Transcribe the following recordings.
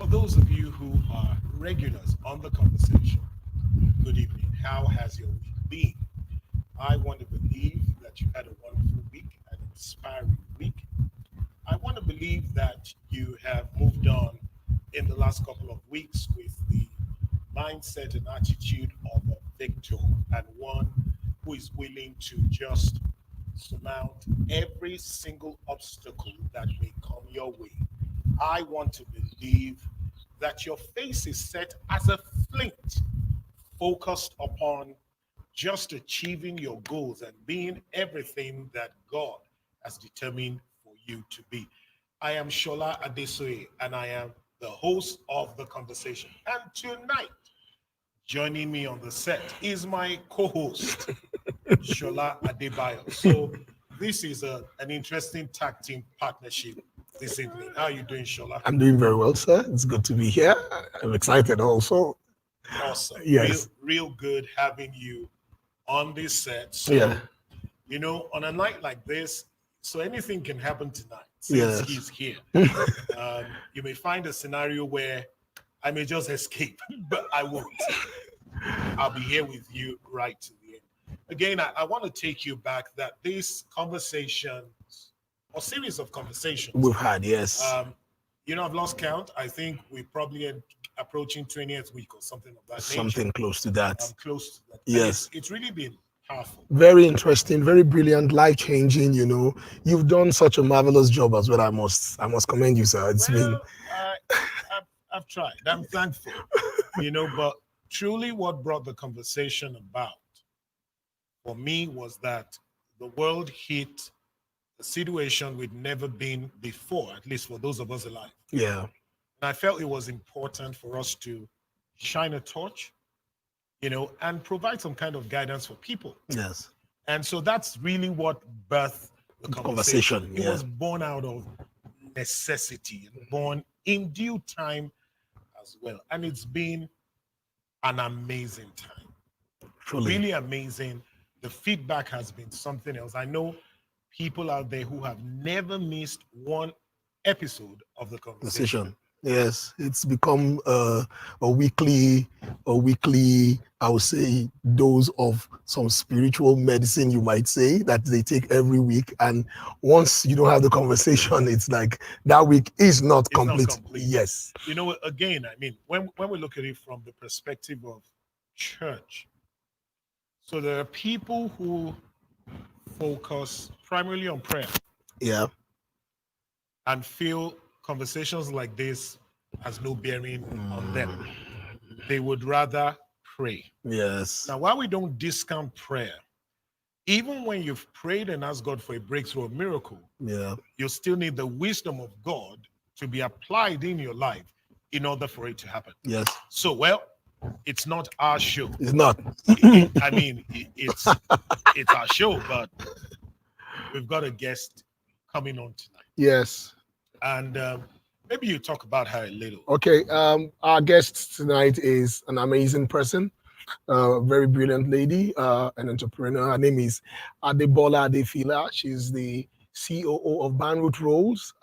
those of you who are regulars on the conversation, good evening. How has your week been? I want to believe that you had a wonderful week, an inspiring week. I want to believe that you have moved on in the last couple of weeks with the mindset and attitude of a victor and one who is willing to just surmount every single obstacle that may come your way. I want to believe that your face is set as a flint, focused upon just achieving your goals and being everything that God has determined for you to be. I am Shola Adesoye, and I am the host of The Conversation. And tonight, joining me on the set is my co-host, Shola Adebayo. So this is an interesting tag team partnership this evening. How are you doing, Shola? I'm doing very well, sir. It's good to be here. I'm excited also. Awesome. Yes. Real good having you on this set. So, Yeah. on a night like this, so anything can happen tonight since Yes. he's here. You may find a scenario where I may just escape, but I won't. I'll be here with you right to the end. Again, I want to take you back that these conversations or series of conversations We've had, yes. I've lost count. I think we probably are approaching 20th week or something of that nature. Something close to that. I'm close to that. Yes. It's really been powerful. Very interesting, very brilliant, life-changing, You've done such a marvelous job as well. I must commend you, sir. I've tried. I'm thankful. But truly what brought the conversation about for me was that the world hit a situation we'd never been before, at least for those of us alive. Yeah. And I felt it was important for us to shine a torch, and provide some kind of guidance for people. Yes. And so that's really what birthed the conversation. It yeah. was born out of necessity and born in due time as well. And it's been an amazing time. Truly. Really amazing. The feedback has been something else. I know people out there who have never missed one episode of the conversation. Yes, it's become a weekly, I would say, dose of some spiritual medicine, you might say, that they take every week. And once you don't have the conversation, it's like that week is not complete. Yes. Again, when we look at it from the perspective of church, so there are people who focus primarily on prayer. Yeah. And feel conversations like this has no bearing on them. They would rather pray. Yes. Now, while we don't discount prayer, even when you've prayed and asked God for a breakthrough or miracle, you still need the wisdom of God to be applied in your life in order for it to happen. Yes. So, it's not our show. It's not. It's our show, but we've got a guest coming on tonight. Yes. And maybe you talk about her a little. Okay. Our guest tonight is an amazing person, a very brilliant lady, an entrepreneur. Her name is Adebola Adefila. She's the COO of Banroot Rolls.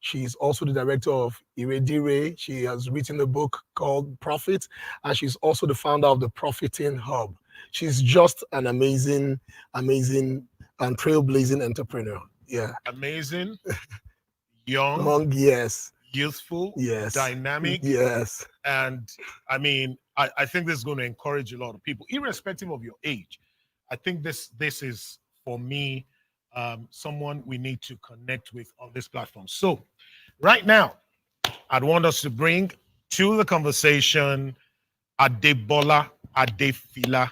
She's also the director of Iredire. She has written a book called Profit, and she's also the founder of the Profiting Hub. She's just an amazing and trailblazing entrepreneur. Yeah. Amazing, young, yes. Youthful, yes. Dynamic. Yes. And I think this is going to encourage a lot of people, irrespective of your age. I think this is, for me, someone we need to connect with on this platform. So right now, I'd want us to bring to the conversation Adebola Adefila.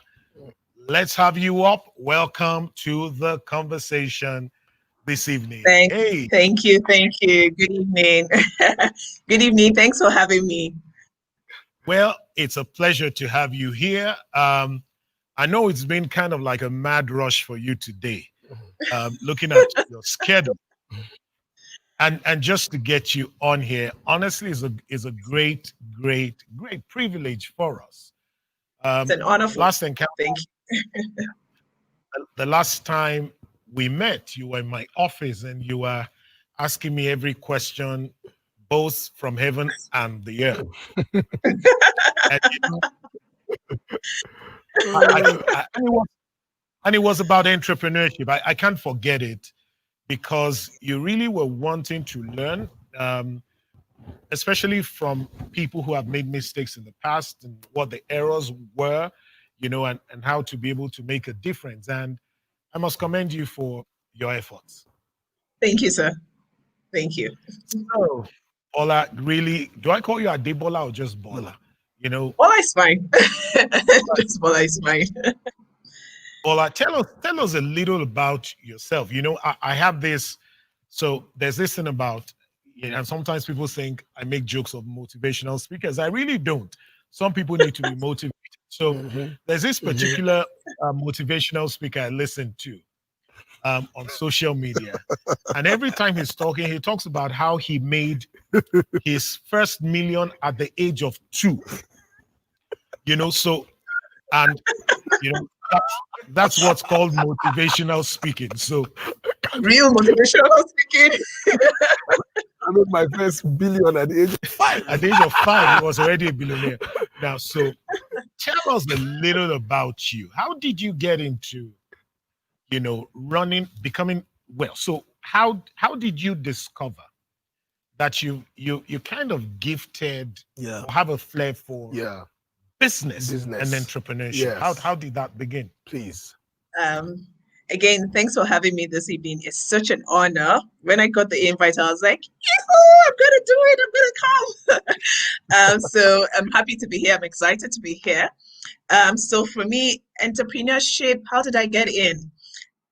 Let's have you up. Welcome to the conversation this evening. Thank you. Good evening. Good evening. Thanks for having me. Well, it's a pleasure to have you here. I know it's been kind of like a mad rush for you today, looking at your schedule. And just to get you on here, honestly, is a great privilege for us. It's an honor. Last encounter. Thank you. The last time we met, you were in my office and you were asking me every question both from heaven and the earth. And, and it was about entrepreneurship. I can't forget it because you really were wanting to learn, especially from people who have made mistakes in the past and what the errors were, and how to be able to make a difference. And I must commend you for your efforts. Thank you, sir. Thank you. So, Bola, really, do I call you Adebola or just Bola? Bola is fine. Just Bola is fine. Bola, tell us a little about yourself. I have this. So there's this thing about, and sometimes people think I make jokes of motivational speakers. I really don't. Some people need to be motivated. So there's this particular motivational speaker I listen to on social media. And every time he's talking, he talks about how he made his first million at the age of 2. And that's what's called motivational speaking. So real motivational speaking. I made my first billion at the age of 5. At the age of 5, he was already a billionaire. Now, so tell us a little about you. How did you get into, becoming well? So how did you discover that you kind of gifted or have a flair for business and entrepreneurship? Yes. How did that begin? Please. Again, thanks for having me this evening. It's such an honor. When I got the invite, I was like, I'm gonna do it. I'm gonna come. So I'm happy to be here. I'm excited to be here. So for me, entrepreneurship, how did I get in?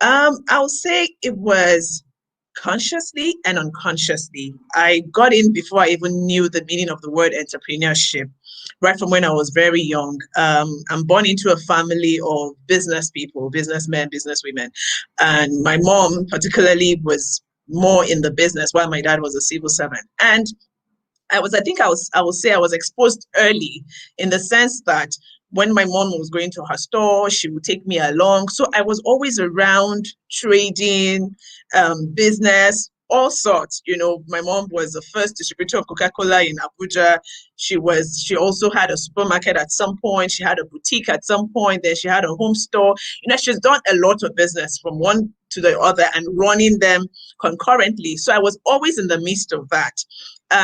I would say it was consciously and unconsciously. I got in before I even knew the meaning of the word entrepreneurship, right from when I was very young. I'm born into a family of business people, businessmen, businesswomen. And my mom particularly was more in the business while my dad was a civil servant. And I would say I was exposed early in the sense that when my mom was going to her store, she would take me along. So I was always around trading, business, all sorts. My mom was the first distributor of Coca-Cola in Abuja. She also had a supermarket at some point. She had a boutique at some point. Then she had a home store. She's done a lot of business from one to the other and running them concurrently. So I was always in the midst of that.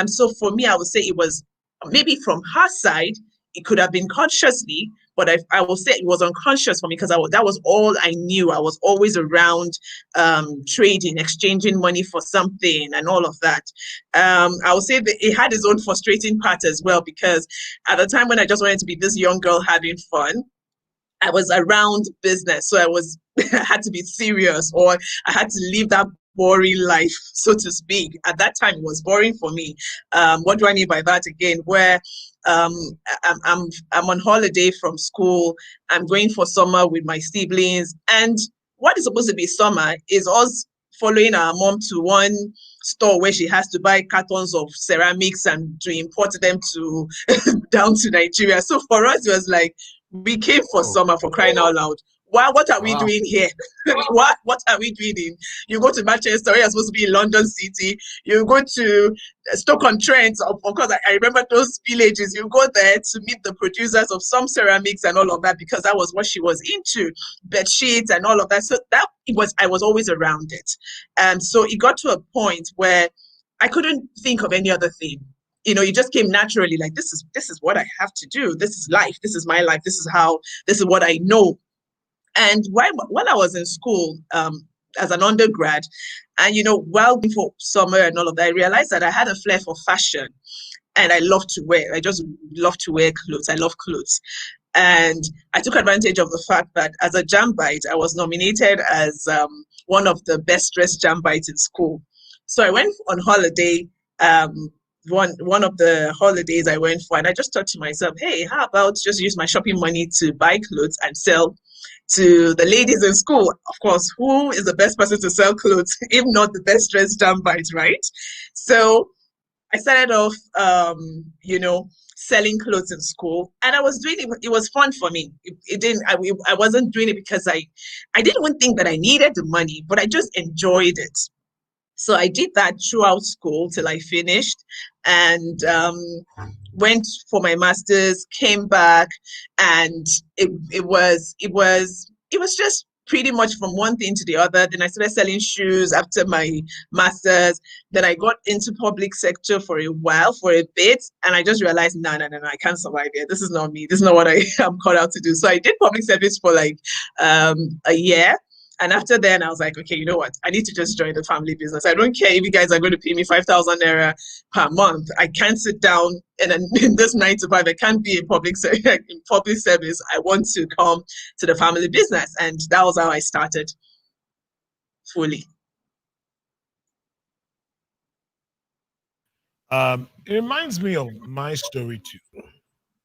So for me, I would say it was maybe from her side, it could have been consciously, but I will say it was unconscious for me because that was all I knew. I was always around trading, exchanging money for something and all of that. I would say that it had its own frustrating part as well, because at the time when I just wanted to be this young girl having fun, I was around business. So I had to be serious, or I had to live that boring life, so to speak. At that time, it was boring for me. What do I mean by that again? Where I'm on holiday from school, I'm going for summer with my siblings, and what is supposed to be summer is us following our mom to one store where she has to buy cartons of ceramics and to import them to down to Nigeria. So for us, it was like, we came for summer, for crying out loud. What are we doing here? What are we doing? You go to Manchester, you're supposed to be in London City. You go to Stoke-on-Trent. Of course, I remember those villages. You go there to meet the producers of some ceramics and all of that, because that was what she was into, bed sheets and all of that. So I was always around it. So it got to a point where I couldn't think of any other thing. It just came naturally, like, this is what I have to do. This is life. This is my life. This is what I know. And while I was in school, as an undergrad, and while before summer and all of that, I realized that I had a flair for fashion, and I love to wear. I just love to wear clothes. I love clothes. And I took advantage of the fact that as a Jambite, I was nominated as one of the best dressed Jambites in school. So I went on holiday. One of the holidays I went for, and I just thought to myself, hey, how about just use my shopping money to buy clothes and sell to the ladies in school? Of course, who is the best person to sell clothes if not the best dressed Jambite, right? So I started off, selling clothes in school, and I was doing it. It was fun for me. I wasn't doing it because I didn't even think that I needed the money, but I just enjoyed it. So I did that throughout school till I finished, and went for my master's, came back, and it was just pretty much from one thing to the other. Then I started selling shoes after my master's. Then I got into public sector for a while, for a bit, and I just realized, no, I can't survive here. This is not me. This is not what I am called out to do. So I did public service for like a year. And after then, I was like, okay, you know what? I need to just join the family business. I don't care if you guys are going to pay me 5,000 naira per month. I can't sit down in this 9 to 5. I can't be in public service. I want to come to the family business. And that was how I started fully. It reminds me of my story too.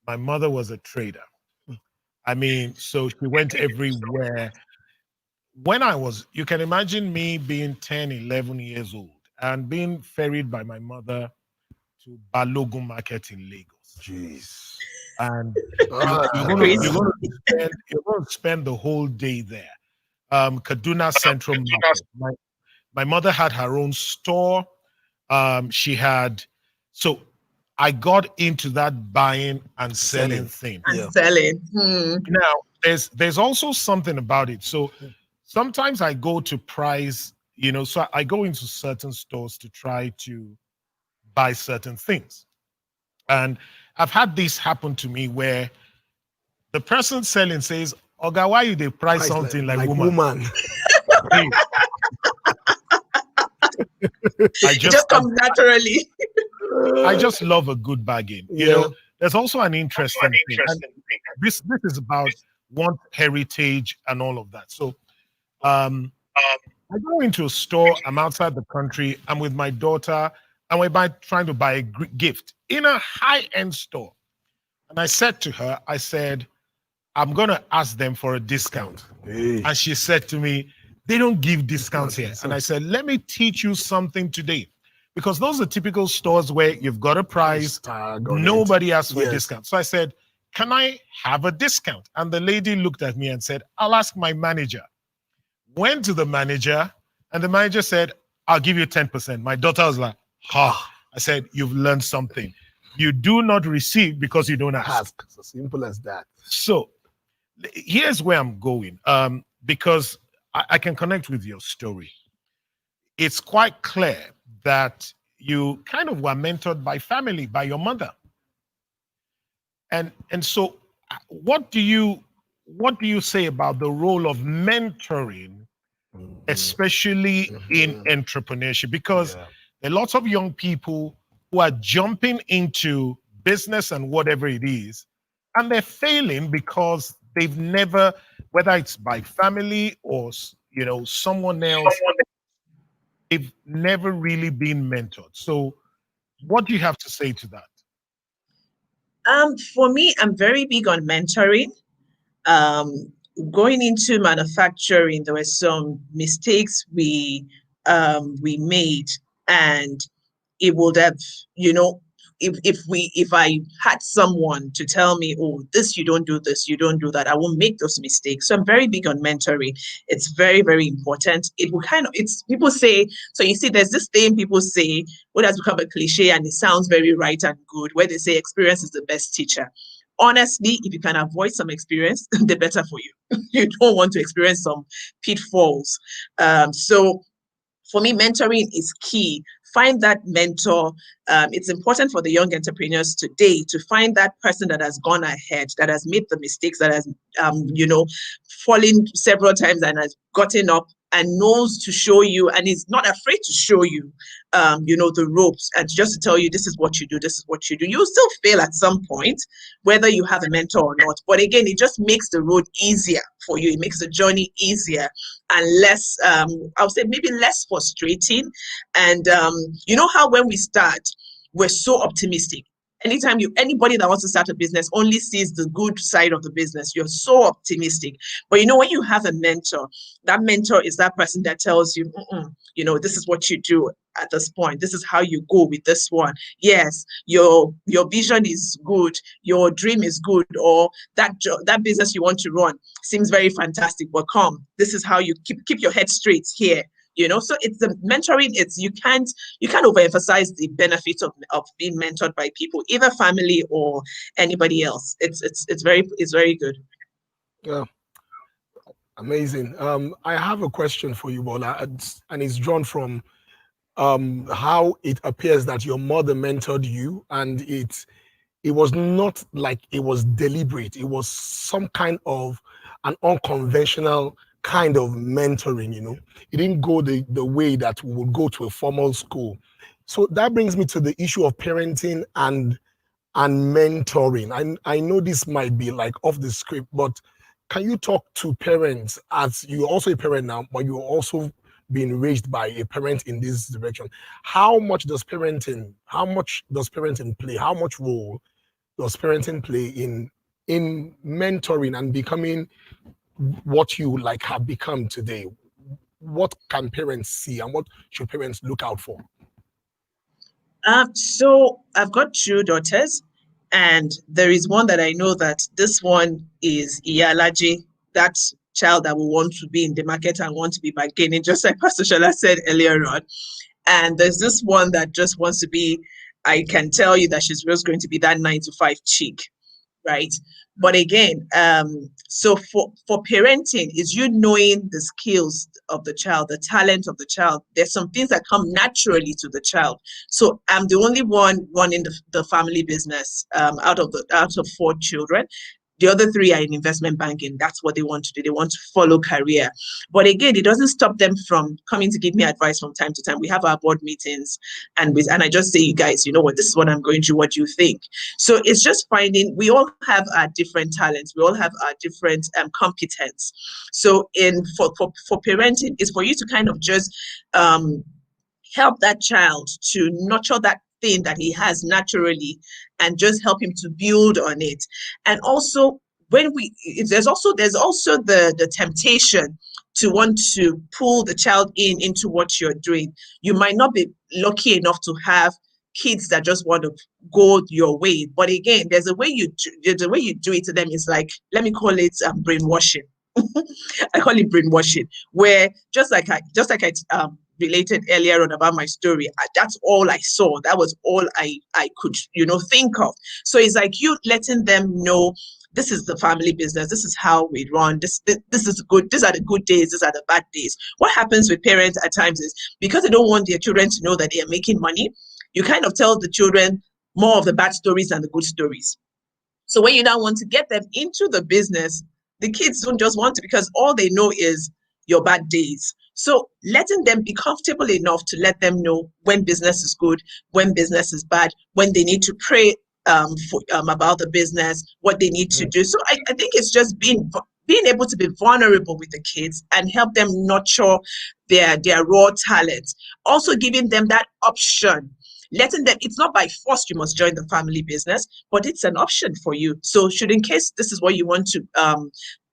My mother was a trader. I mean, so she went everywhere. When you can imagine me being 10, 11 years old and being ferried by my mother to Balogun Market in Lagos. Jeez. And you're going to spend the whole day there. Kaduna Central Market. My mother had her own store. So I got into that buying and selling thing. And selling. Now, there's also something about it. So sometimes I go to price, so I go into certain stores to try to buy certain things. And I've had this happen to me where the person selling says, Oga, why you they price something like woman? Hey. It just comes naturally. I just love a good bargain. There's also an interesting thing. And this is about one heritage and all of that. So I go into a store, I'm outside the country, I'm with my daughter, and we're trying to buy a gift in a high-end store. And I said to her, I'm going to ask them for a discount. Hey. And she said to me, they don't give discounts here. And I said, let me teach you something today. Because those are typical stores where you've got a price, nobody asks for a discount. So I said, can I have a discount? And the lady looked at me and said, I'll ask my manager. Went to the manager, and the manager said, I'll give you 10%. My daughter was like, ha. I said, you've learned something. You do not receive because you don't ask. So simple as that. So here's where I'm going, because I can connect with your story. It's quite clear that you kind of were mentored by family, by your mother. And so what do you say about the role of mentoring, especially in entrepreneurship? Because there are lots of young people who are jumping into business and whatever it is, and they're failing because they've never, whether it's by family or someone else, they've never really been mentored. So what do you have to say to that? For me, I'm very big on mentoring. Going into manufacturing, there were some mistakes we made, and it would have, if I had someone to tell me, oh, this, you don't do this, you don't do that, I won't make those mistakes. So I'm very big on mentoring. It's very, very important. It will people say, so you see, there's this thing people say, what has become a cliche, and it sounds very right and good, where they say experience is the best teacher. Honestly, if you can avoid some experience, the better for you. You don't want to experience some pitfalls. So for me, mentoring is key. Find that mentor. It's important for the young entrepreneurs today to find that person that has gone ahead, that has made the mistakes, that has, fallen several times and has gotten up and knows to show you and is not afraid to show you, the ropes, and just to tell you, this is what you do, this is what you do. You'll still fail at some point, whether you have a mentor or not. But again, it just makes the road easier for you. It makes the journey easier and less, I would say maybe less frustrating. And you know how when we start, we're so optimistic. Anytime anybody that wants to start a business only sees the good side of the business, you're so optimistic. But when you have a mentor, that mentor is that person that tells you, this is what you do at this point. This is how you go with this one. Yes, your vision is good, your dream is good, or that business you want to run seems very fantastic. But come, this is how you keep your head straight here. So it's the mentoring. You can't overemphasize the benefits of being mentored by people, either family or anybody else. It's very good. Yeah, amazing. I have a question for you, Bola, and it's drawn from how it appears that your mother mentored you, and it was not like it was deliberate. It was some kind of an unconventional kind of mentoring, It didn't go the way that we would go to a formal school. So that brings me to the issue of parenting and mentoring. I know this might be like off the script, but can you talk to parents, as you're also a parent now, but you're also being raised by a parent in this direction? How much does parenting play? How much role does parenting play in mentoring and becoming what you like have become today? What can parents see and what should parents look out for? So I've got 2 daughters, and there is one that I know that this one is Iyalaji, that child that will want to be in the market and want to be bargaining, just like Pastor Shola said earlier on. And there's this one that just wants to be, I can tell you that she's just going to be that 9 to 5 chick, right? But again, so for parenting is you knowing the skills of the child, the talent of the child. There's some things that come naturally to the child. So I'm the only one running the family business out of 4 children. The other 3 are in investment banking. That's what they want to do. They want to follow career. But again, it doesn't stop them from coming to give me advice from time to time. We have our board meetings, and I just say, you guys, you know what, this is what I'm going through. What do you think? So it's just finding, we all have our different talents. We all have our different competence. So for parenting, is for you to kind of just help that child to nurture that thing that he has naturally and just help him to build on it. And also there's also the temptation to want to pull the child into what you're doing. You might not be lucky enough to have kids that just want to go your way, but again, there's a way you do it to them. Is like, let me call it brainwashing. I call it brainwashing, where just like I related earlier on about my story, that's all I saw. That was all I could think of. So it's like you letting them know, this is the family business. This is how we run. This is good. These are the good days. These are the bad days. What happens with parents at times is, because they don't want their children to know that they are making money, you kind of tell the children more of the bad stories than the good stories. So when you now want to get them into the business, the kids don't just want to, because all they know is your bad days. So letting them be comfortable enough to let them know when business is good, when business is bad, when they need to pray about the business, what they need to do. So I think it's just being able to be vulnerable with the kids and help them nurture their raw talents. Also giving them that option, letting them, it's not by force you must join the family business, but it's an option for you. So should, in case this is what you want to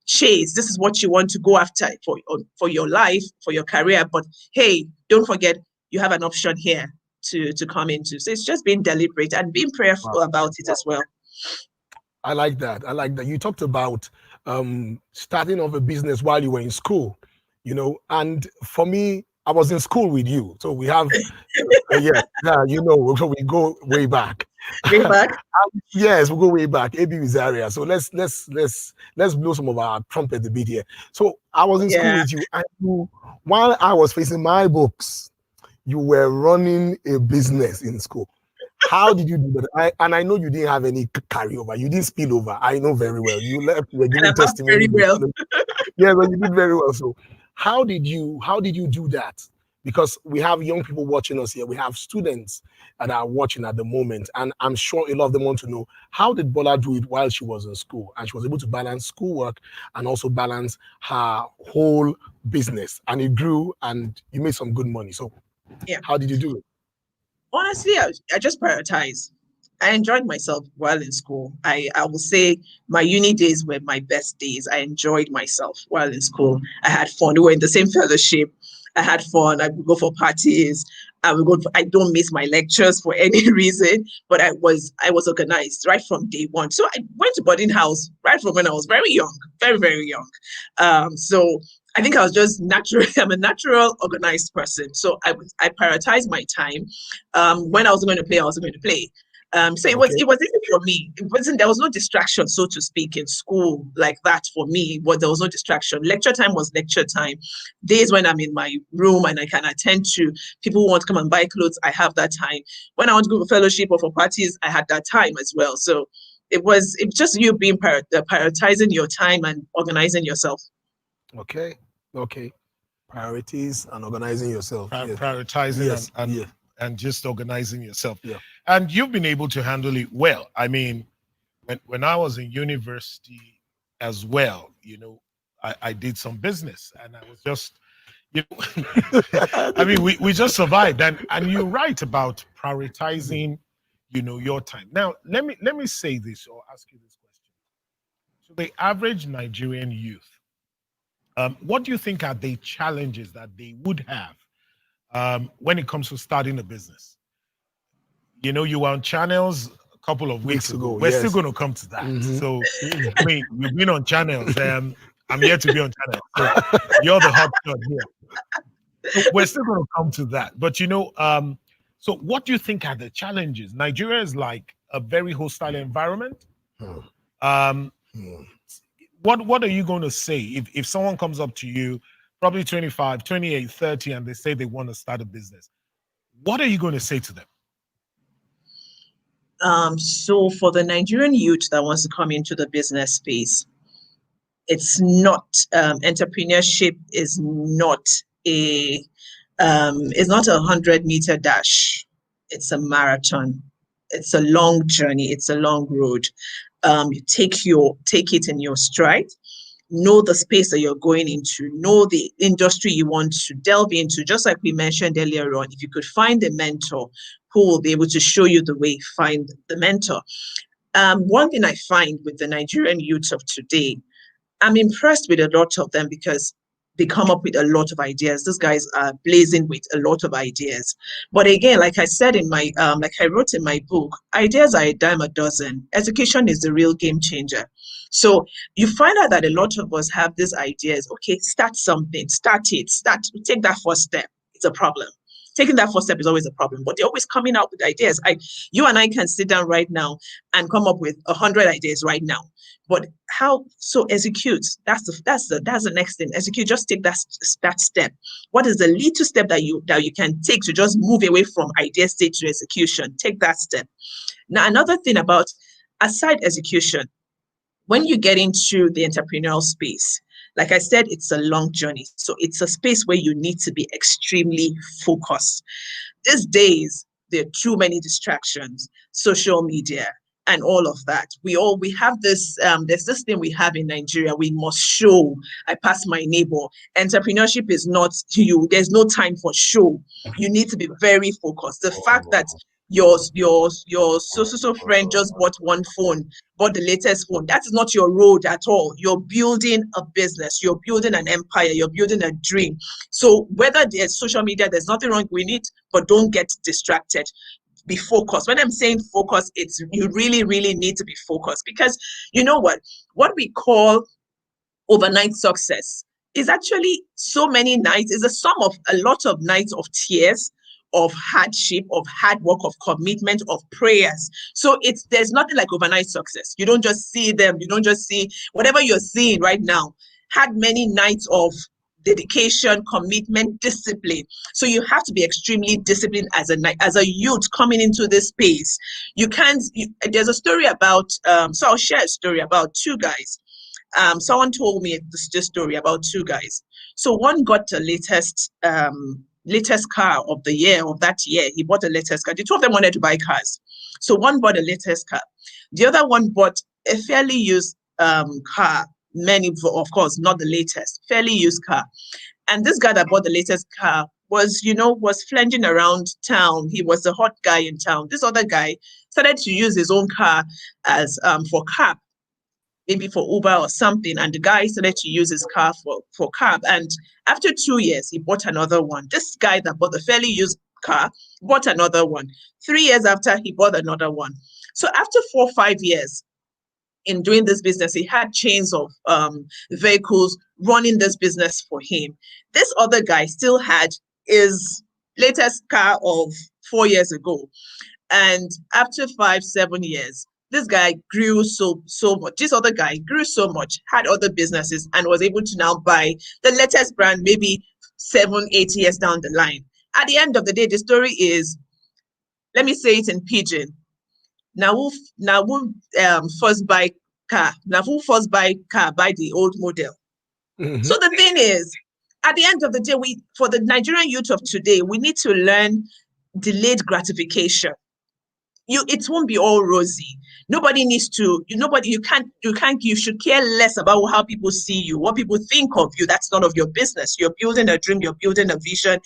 chase, this is what you want to go after for your life, for your career, but hey, don't forget you have an option here to come into. So it's just being deliberate and being prayerful about it as well. I like that. You talked about starting off a business while you were in school, and for me, I was in school with you, so we have so we go way back. Way back. Yes, we go way back. AB Zaria. So let's blow some of our trumpet a bit here. So I was in school with you, and while I was facing my books, you were running a business in school. How did you do that? I know you didn't have any carryover. You didn't spill over. I know very well. You left. You were giving testimony. Very well. Yeah, but you did very well. So how did you do that? Because we have young people watching us here. We have students that are watching at the moment, and I'm sure a lot of them want to know, how did Bola do it while she was in school, and she was able to balance schoolwork and also balance her whole business, and it grew and you made some good money. So how did you do it? Honestly, I just prioritize. I enjoyed myself while in school. I will say my uni days were my best days. I enjoyed myself while in school. I had fun. We were in the same fellowship. I had fun. I would go for parties. I don't miss my lectures for any reason, but I was organized right from day one. So I went to boarding house right from when I was very young, very, very young. So I think I was just natural. I'm a natural organized person. So I prioritize my time. When I was going to play, I was going to play. So Okay. it was easy for me. There was no distraction, so to speak, in school like that for me. But there was no distraction. Lecture time was lecture time. Days when I'm in my room and I can attend to people who want to come and buy clothes, I have that time. When I want to go for fellowship or for parties, I had that time as well. So it was just you being prioritizing your time and organizing yourself. Okay. Okay. Priorities and organizing yourself. Yes. Prioritizing Yes. and Yeah. and just organizing yourself. Yeah. And you've been able to handle it well. I mean, when I was in university as well, I did some business and I was just, I mean, we just survived. And you're right about prioritizing, your time. Now, let me say this or ask you this question. So the average Nigerian youth, what do you think are the challenges that they would have when it comes to starting a business? You were on channels a couple of weeks ago. We're still yes. going to come to that. Mhm. So, I mean, you've been on channels. I'm here to be on channels. So you're the hot shot here. So we're still going to come to that. But, so what do you think are the challenges? Nigeria is like a very hostile environment. Hmm. Um, Hmm. what are you going to say if someone comes up to you, probably 25, 28, 30, and they say they want to start a business? What are you going to say to them? So for the Nigerian youth that wants to come into the business space, it's not entrepreneurship is not a 100-meter dash. It's a marathon. It's a long journey. It's a long road. You take it in your stride. Know the space that you're going into, know the industry you want to delve into. Just like we mentioned earlier on, if you could find a mentor who will be able to show you the way, find the mentor. One thing I find with the Nigerian youth of today, I'm impressed with a lot of them because they come up with a lot of ideas. These guys are blazing with a lot of ideas. But again, like I said in my, like I wrote in my book, ideas are a dime a dozen. Education is the real game changer. So you find out that a lot of us have these ideas. Okay, start something, take that first step. It's a problem. Taking that first step is always a problem, but they're always coming out with ideas. You and I can sit down right now and come up with 100 ideas right now. But how? So execute. That's the next thing. Execute. Just take that step. What is the little step that you can take to just move away from idea stage to execution? Take that step. Now, another thing about aside execution, when you get into the entrepreneurial space, like I said, it's a long journey. So it's a space where you need to be extremely focused. These days, there are too many distractions, social media, and all of that. We have this, there's this thing we have in Nigeria, we must show. I pass my neighbor. Entrepreneurship is not you, there's no time for show. You need to be very focused. The fact that your so friend just bought the latest phone. That is not your road at all. You're building a business, you're building an empire, you're building a dream. So whether there's social media, there's nothing wrong with it, but don't get distracted. Be focused. When I'm saying focus, it's you really, really need to be focused, because you know what we call overnight success is actually so many nights, is a sum of a lot of nights of tears, of hardship, of hard work, of commitment, of prayers. So there's nothing like overnight success. You don't just see them, you don't just see whatever you're seeing right now, had many nights of dedication, commitment, discipline. So you have to be extremely disciplined as a youth coming into this space. You can't. There's a story about. So I'll share a story about two guys. Someone told me this story about two guys. So one got the latest car of the year of that year. He bought the latest car. The two of them wanted to buy cars. So one bought the latest car. The other one bought a fairly used car. Many, of course, not the latest, fairly used car. And this guy that bought the latest car was flanging around town. He was the hot guy in town. This other guy started to use his own car as for cab, maybe for Uber or something. And the guy started to use his car for cab. And after 2 years, he bought another one. This guy that bought the fairly used car bought another one. 3 years after, he bought another one. So after 4 or 5 years, in doing this business. He had chains of vehicles running this business for him. This other guy still had his latest car of 4 years ago. And after 5-7 years, this guy grew so much. This other guy grew so much, had other businesses, and was able to now buy the latest brand maybe 7-8 years down the line. At the end of the day, the story is, let me say it in pidgin. Now who first buy car? Now who first buy car buy the old model? Mhm. So the thing is, at the end of the day, for the Nigerian youth of today, we need to learn delayed gratification. It won't be all rosy. Nobody needs to, you should care less about how people see you, what people think of you. That's none of your business. You're building a dream, you're building a vision.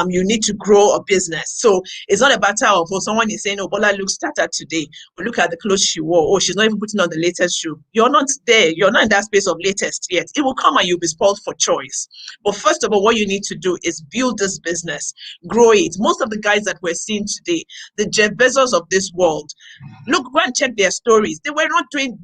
You need to grow a business. So it's not a matter of, someone is saying, Bola looks started today. But look at the clothes she wore. Oh, she's not even putting on the latest shoe. You're not there. You're not in that space of latest yet. It will come and you'll be spoiled for choice. But first of all, what you need to do is build this business, grow it. Most of the guys that we're seeing today, the Jeff Bezos of this world, look, go and check their stories. They were really,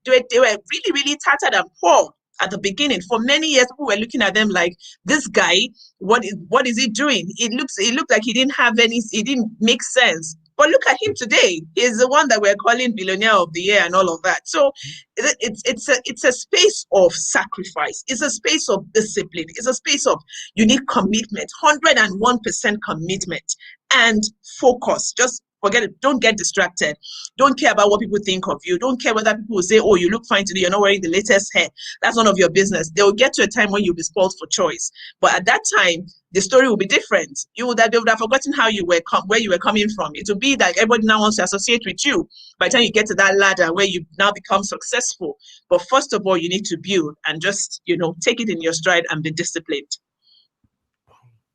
really tattered and poor at the beginning. For many years, people were looking at them like, this guy, what is he doing? It looked like he didn't make sense. But look at him today. He's the one that we're calling billionaire of the year and all of that. So it's a space of sacrifice. It's a space of discipline. It's a space of unique commitment, 101% commitment and focus. Just forget it. Don't get distracted. Don't care about what people think of you. Don't care whether people will say, oh, you look fine today. You're not wearing the latest hair. That's none of your business. They will get to a time when you'll be spoiled for choice. But at that time, the story will be different. They would have forgotten how you were where you were coming from. It will be that everybody now wants to associate with you by the time you get to that ladder where you now become successful. But first of all, you need to build and just, take it in your stride and be disciplined.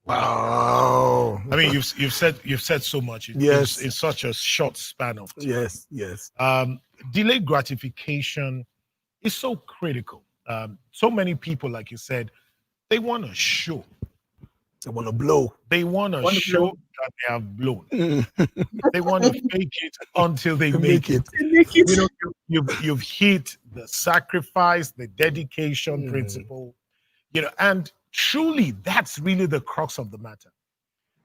Wow. I mean, you've said so much. Yes. In such a short span of time. Yes. Delayed gratification is so critical. So many people, like you said, they want to show. They want to blow. They want to show that they have blown. They want to fake it until they make it. You've hit the sacrifice, the dedication principle. And truly, that's really the crux of the matter.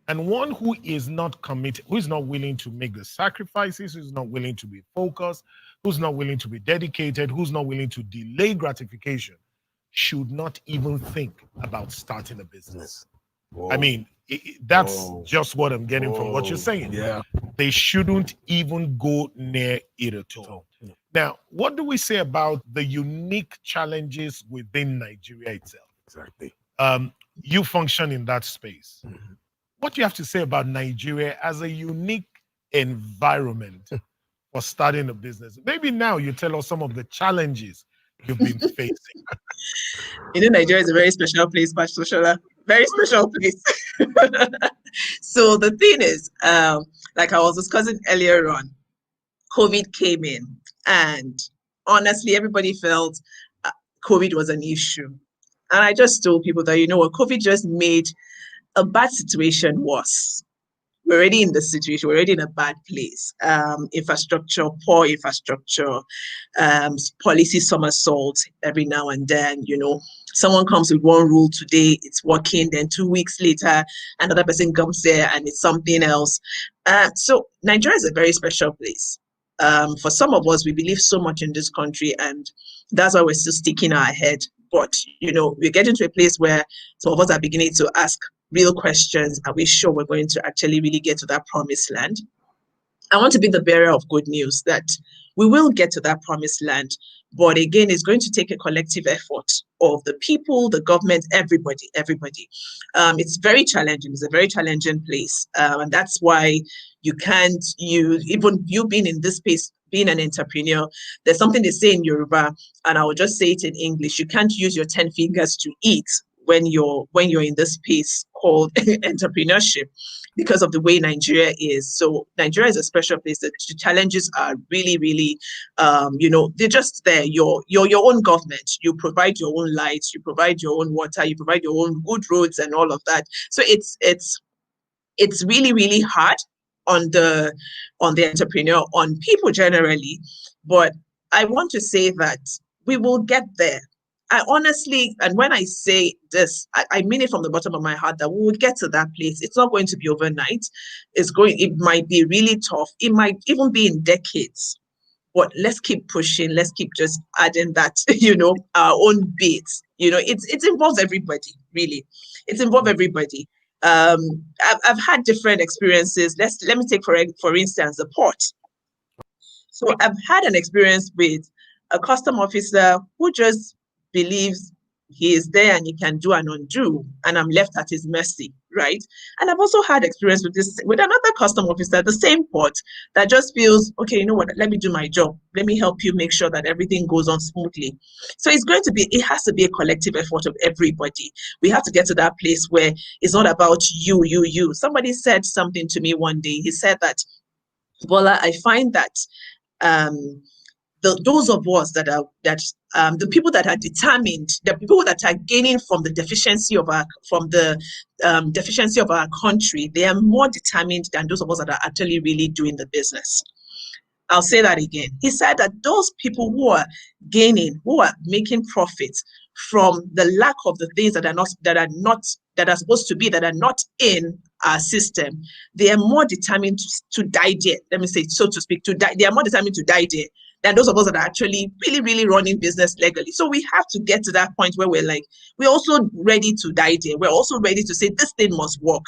And one who is not committed, who is not willing to make the sacrifices, who's not willing to be focused, who's not willing to be dedicated, who's not willing to delay gratification, should not even think about starting a business. Whoa. I mean, that's just what I'm getting from what you're saying. Yeah. They shouldn't even go near it at all. Yeah. Now, what do we say about the unique challenges within Nigeria itself? Exactly. You function in that space. Mhm. What do you have to say about Nigeria as a unique environment for starting a business? Maybe now you tell us some of the challenges you've been facing. Nigeria is a very special place, Pastor Shola. Very special place. So the thing is, like I was discussing earlier on, COVID came in, and honestly, everybody felt COVID was an issue. And I just told people that, COVID just made a bad situation worse. We're already in the situation, we're already in a bad place. Infrastructure, poor infrastructure, policy somersault every now and then, someone comes with one rule today, it's working, then 2 weeks later, another person comes there and it's something else. So Nigeria is a very special place. For some of us, we believe so much in this country, and that's why we're still sticking our head. But, we're getting to a place where some of us are beginning to ask real questions. Are we sure we're going to actually really get to that promised land? I want to be the bearer of good news that we will get to that promised land. But again, it's going to take a collective effort of the people, the government, everybody. It's very challenging. It's a very challenging place. And that's why you being in this space, being an entrepreneur, there's something they say in Yoruba, and I will just say it in English. You can't use your 10 fingers to eat when you're in this space called entrepreneurship, because of the way Nigeria is. So Nigeria is a special place. The challenges are really, really, they're just there. You're your own government. You provide your own lights. You provide your own water. You provide your own good roads and all of that. So it's really, really hard on the entrepreneur, on people generally. But I want to say that we will get there. I honestly, and when I say this, I mean it from the bottom of my heart that we will get to that place. It's not going to be overnight. It might be really tough. It might even be in decades. But let's keep pushing. Let's keep just adding that, our own bits. It involves everybody, really. It's involved everybody. I've had different experiences. Let me take for instance the port. So I've had an experience with a custom officer who just believes he is there and he can do and undo, and I'm left at his mercy, right? And I've also had experience with another custom officer at the same port that just feels, okay, you know what, let me do my job. Let me help you make sure that everything goes on smoothly. So it has to be a collective effort of everybody. We have to get to that place where it's not about you. Somebody said something to me one day. He said that, Bola, I find that those of us the people that are determined, the people that are gaining from the deficiency of our country, they are more determined than those of us that are actually really doing the business. I'll say that again. He said that those people who are gaining, who are making profits from the lack of the things that are supposed to be, that are not in our system, they are more determined to die there. Let me say, so to speak, to die. They are more determined to die there than those of us that are actually really, really running business legally. So we have to get to that point where we're also ready to die there. We're also ready to say this thing must work,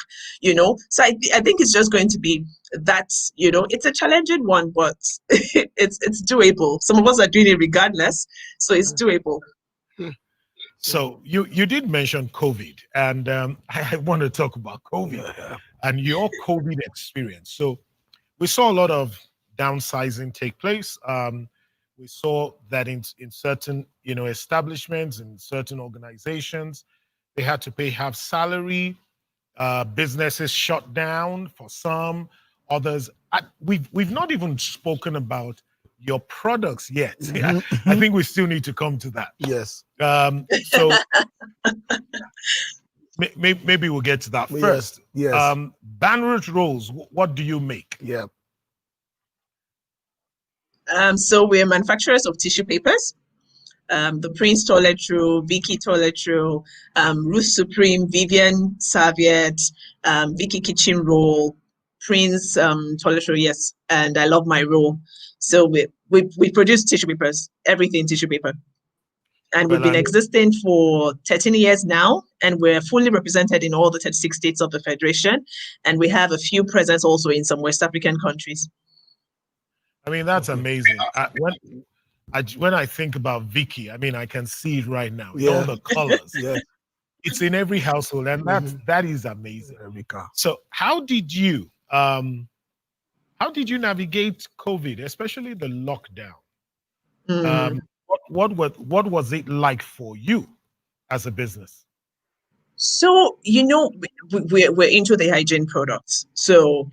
So I think it's just going to be that, it's a challenging one, but it's doable. Some of us are doing it regardless, so it's doable. So you did mention COVID, and I want to talk about COVID and your COVID experience. So we saw a lot of downsizing take place. We saw that in certain establishments and certain organizations, they had to pay half salary. Businesses shut down for some. Others, we've not even spoken about your products yet. Mm-hmm. I think we still need to come to that. Yes. So maybe we'll get to that first. Yes. Banroot rolls, what do you make? Yeah. So we're manufacturers of tissue papers. The Prince toilet roll, Vicky toilet roll, Ruth Supreme, Vivian serviette, Vicky kitchen roll, Prince toilet roll, yes, and I love my roll. So we produce tissue papers, everything tissue paper. And we've been existing for 13 years now, and we're fully represented in all the 36 states of the Federation. And we have a few presence also in some West African countries. I mean, that's amazing. When I think about Vicky, I mean, I can see it right now. All the colors. It's in every household, and that is amazing. So how did you navigate COVID, especially the lockdown? What was it like for you as a business? So, we're into the hygiene products. So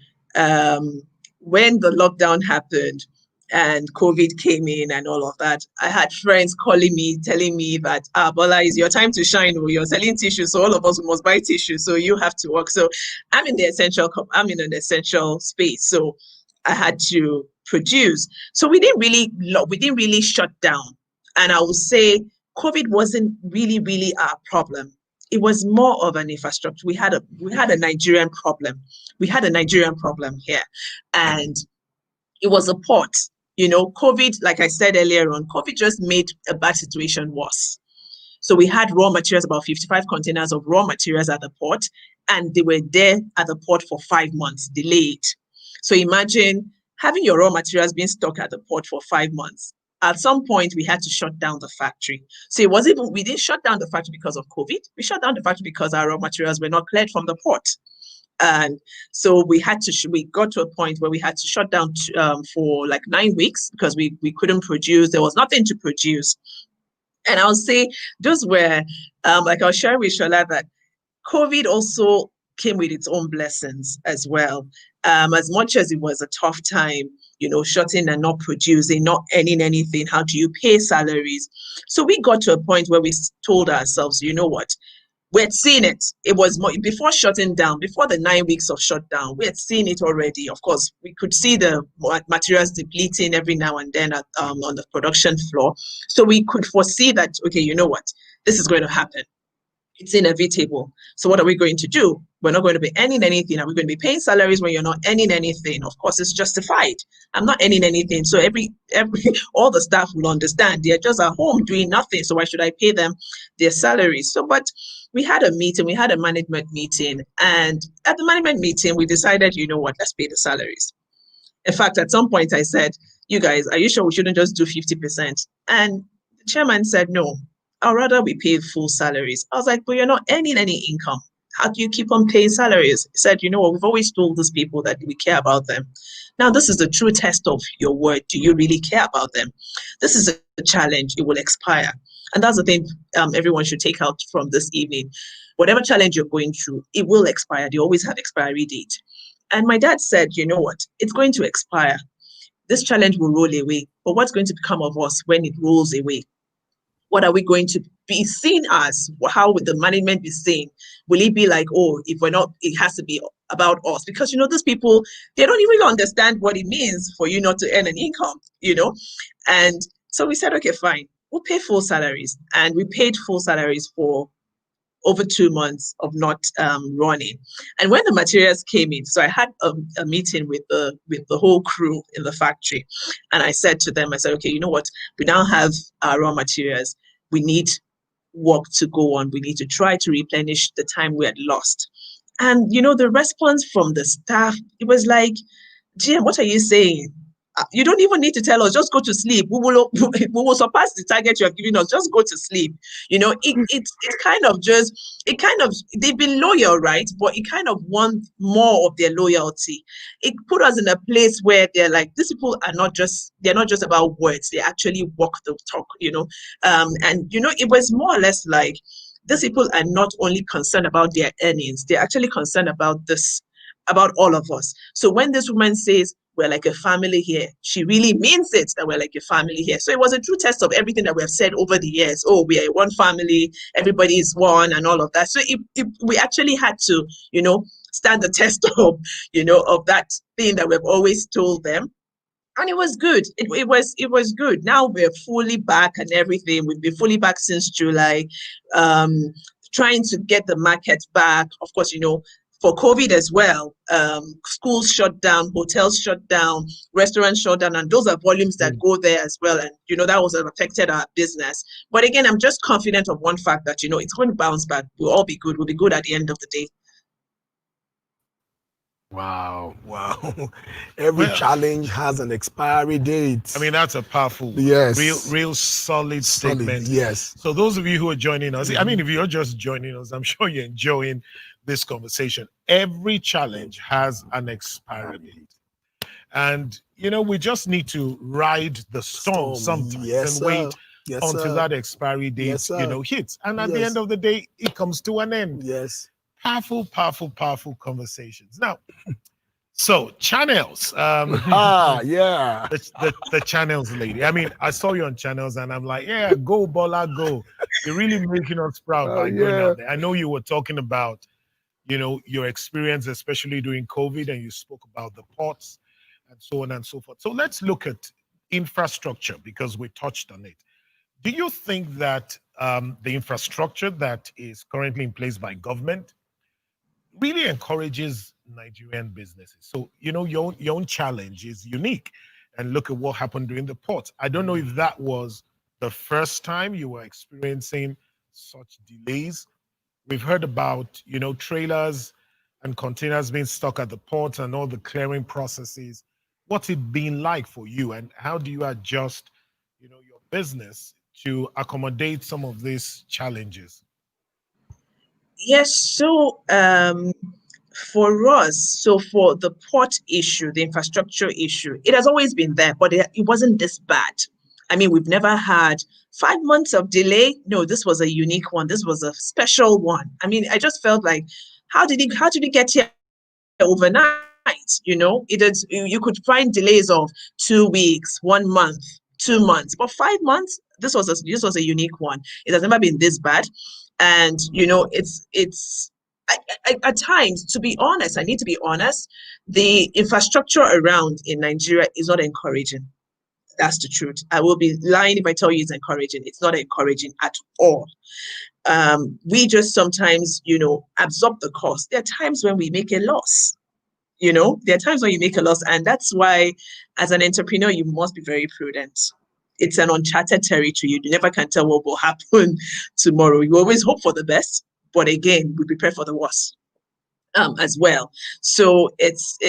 when the lockdown happened and COVID came in and all of that, I had friends calling me, telling me that, Bola, it's your time to shine. You're selling tissue, so all of us must buy tissue. So you have to work. So I'm in an essential space. So I had to produce. So we didn't really shut down. And I would say COVID wasn't really our problem. It was more of an infrastructure. We had a Nigerian problem. We had a Nigerian problem here, and it was a port. COVID, like I said earlier on, COVID just made a bad situation worse. So we had raw materials, about 55 containers of raw materials at the port, and they were there at the port for 5 months, delayed. So imagine having your raw materials being stuck at the port for 5 months. At some point, we had to shut down the factory. So we didn't shut down the factory because of COVID. We shut down the factory because our raw materials were not cleared from the port. And so we got to a point where we had to shut down for like 9 weeks because we couldn't produce. There was nothing to produce. And I'll say those were, like I was sharing with Shola, that COVID also came with its own blessings as well. As much as it was a tough time, shutting and not producing, not earning anything, how do you pay salaries? So we got to a point where we told ourselves, you know what, We had seen it. It was more before shutting down, before the 9 weeks of shutdown. We had seen it already. Of course, we could see the materials depleting every now and then on the production floor. So we could foresee that, okay, you know what, this is going to happen. It's inevitable. So what are we going to do? We're not going to be earning anything. Are we going to be paying salaries when you're not earning anything? Of course, it's justified. I'm not earning anything. So every all the staff will understand. They're just at home doing nothing. So why should I pay them their salaries? So, but we had a meeting, we had a management meeting. And at the management meeting, we decided, you know what, let's pay the salaries. In fact, at some point I said, you guys, are you sure we shouldn't just do 50%? And the chairman said, no, I'd rather we pay full salaries. I was like, but you're not earning any income. How do you keep on paying salaries? He said, you know what, we've always told these people that we care about them. Now, this is the true test of your word. Do you really care about them? This is a challenge. It will expire. And that's the thing everyone should take out from this evening. Whatever challenge you're going through, it will expire. They always have expiry date. And my dad said, you know what, it's going to expire. This challenge will roll away. But what's going to become of us when it rolls away? What are we going to be seen as? How would the management be seen? Will it be like, oh, if we're not, it has to be about us? Because, you know, these people, they don't even understand what it means for you not to earn an income, you know? And so we said, okay, fine, we'll pay full salaries. And we paid full salaries for over 2 months of not running. And when the materials came in, so I had a meeting with the whole crew in the factory. And I said to them, I said, okay, you know what? We now have our raw materials. We need work to go on. We need to try to replenish the time we had lost. And, you know, the response from the staff, it was like, Jim, what are you saying? You don't even need to tell us, just go to sleep. We will surpass the target you are giving us. Just go to sleep. You know, it's kind of they've been loyal, right? But it kind of want more of their loyalty. It put us in a place where they're like, these people they're not just about words. They actually walk the talk, you know. And, you know, it was more or less like these people are not only concerned about their earnings, they're actually concerned about all of us. So when this woman says, we're like a family here, she really means it, that we're like a family here. So it was a true test of everything that we have said over the years. Oh, we are one family, everybody is one, and all of that. So we actually had to, you know, stand the test of, you know, of that thing that we've always told them. And it was good. It was good. Now we're fully back and everything. We've been fully back since July, trying to get the market back. Of course, you know, for COVID as well, schools shut down, hotels shut down, restaurants shut down, and those are volumes that go there as well. And, you know, that was affected our business. But again, I'm just confident of one fact that, you know, it's going to bounce back. We'll all be good. We'll be good at the end of the day. Wow. Every challenge has an expiry date. I mean, that's a powerful, real solid statement. Yes. So those of you who are joining us, I mean, if you're just joining us, I'm sure you're enjoying this conversation. Every challenge has an expiry date. And, you know, we just need to ride the storm sometimes and wait until that expiry date, you know, hits. And at the end of the day, it comes to an end. Yes. Powerful conversations. Now, so channels. The channels lady. I mean, I saw you on channels and I'm like, yeah, go Bola, go. You're really making us proud by going out there. I know you were talking about, you know, your experience, especially during COVID, and you spoke about the ports and so on and so forth. So let's look at infrastructure because we touched on it. Do you think that the infrastructure that is currently in place by government really encourages Nigerian businesses? So, you know, your own challenge is unique. And look at what happened during the ports. I don't know if that was the first time you were experiencing such delays. We've heard about, you know, trailers and containers being stuck at the ports and all the clearing processes. What's it been like for you, and how do you adjust, you know, your business to accommodate some of these challenges? Yes, so for us, so for the port issue, the infrastructure issue, it has always been there, but it wasn't this bad. I mean, we've never had 5 months of delay. No, this was a unique one. This was a special one. I mean, I just felt like, how did it get here overnight? You know, you could find delays of 2 weeks, 1 month, 2 months, but 5 months, this was a unique one. It has never been this bad. And it's at times, to be honest, I need to be honest, the infrastructure around in Nigeria is not encouraging. That's the truth. I will be lying if I tell you it's encouraging. It's not encouraging at all. We just sometimes, absorb the cost. There are times when we make a loss. There are times when you make a loss, and that's why, as an entrepreneur, you must be very prudent. It's an uncharted territory. You never can tell what will happen tomorrow. You always hope for the best, but again, we prepare for the worst as well. So it's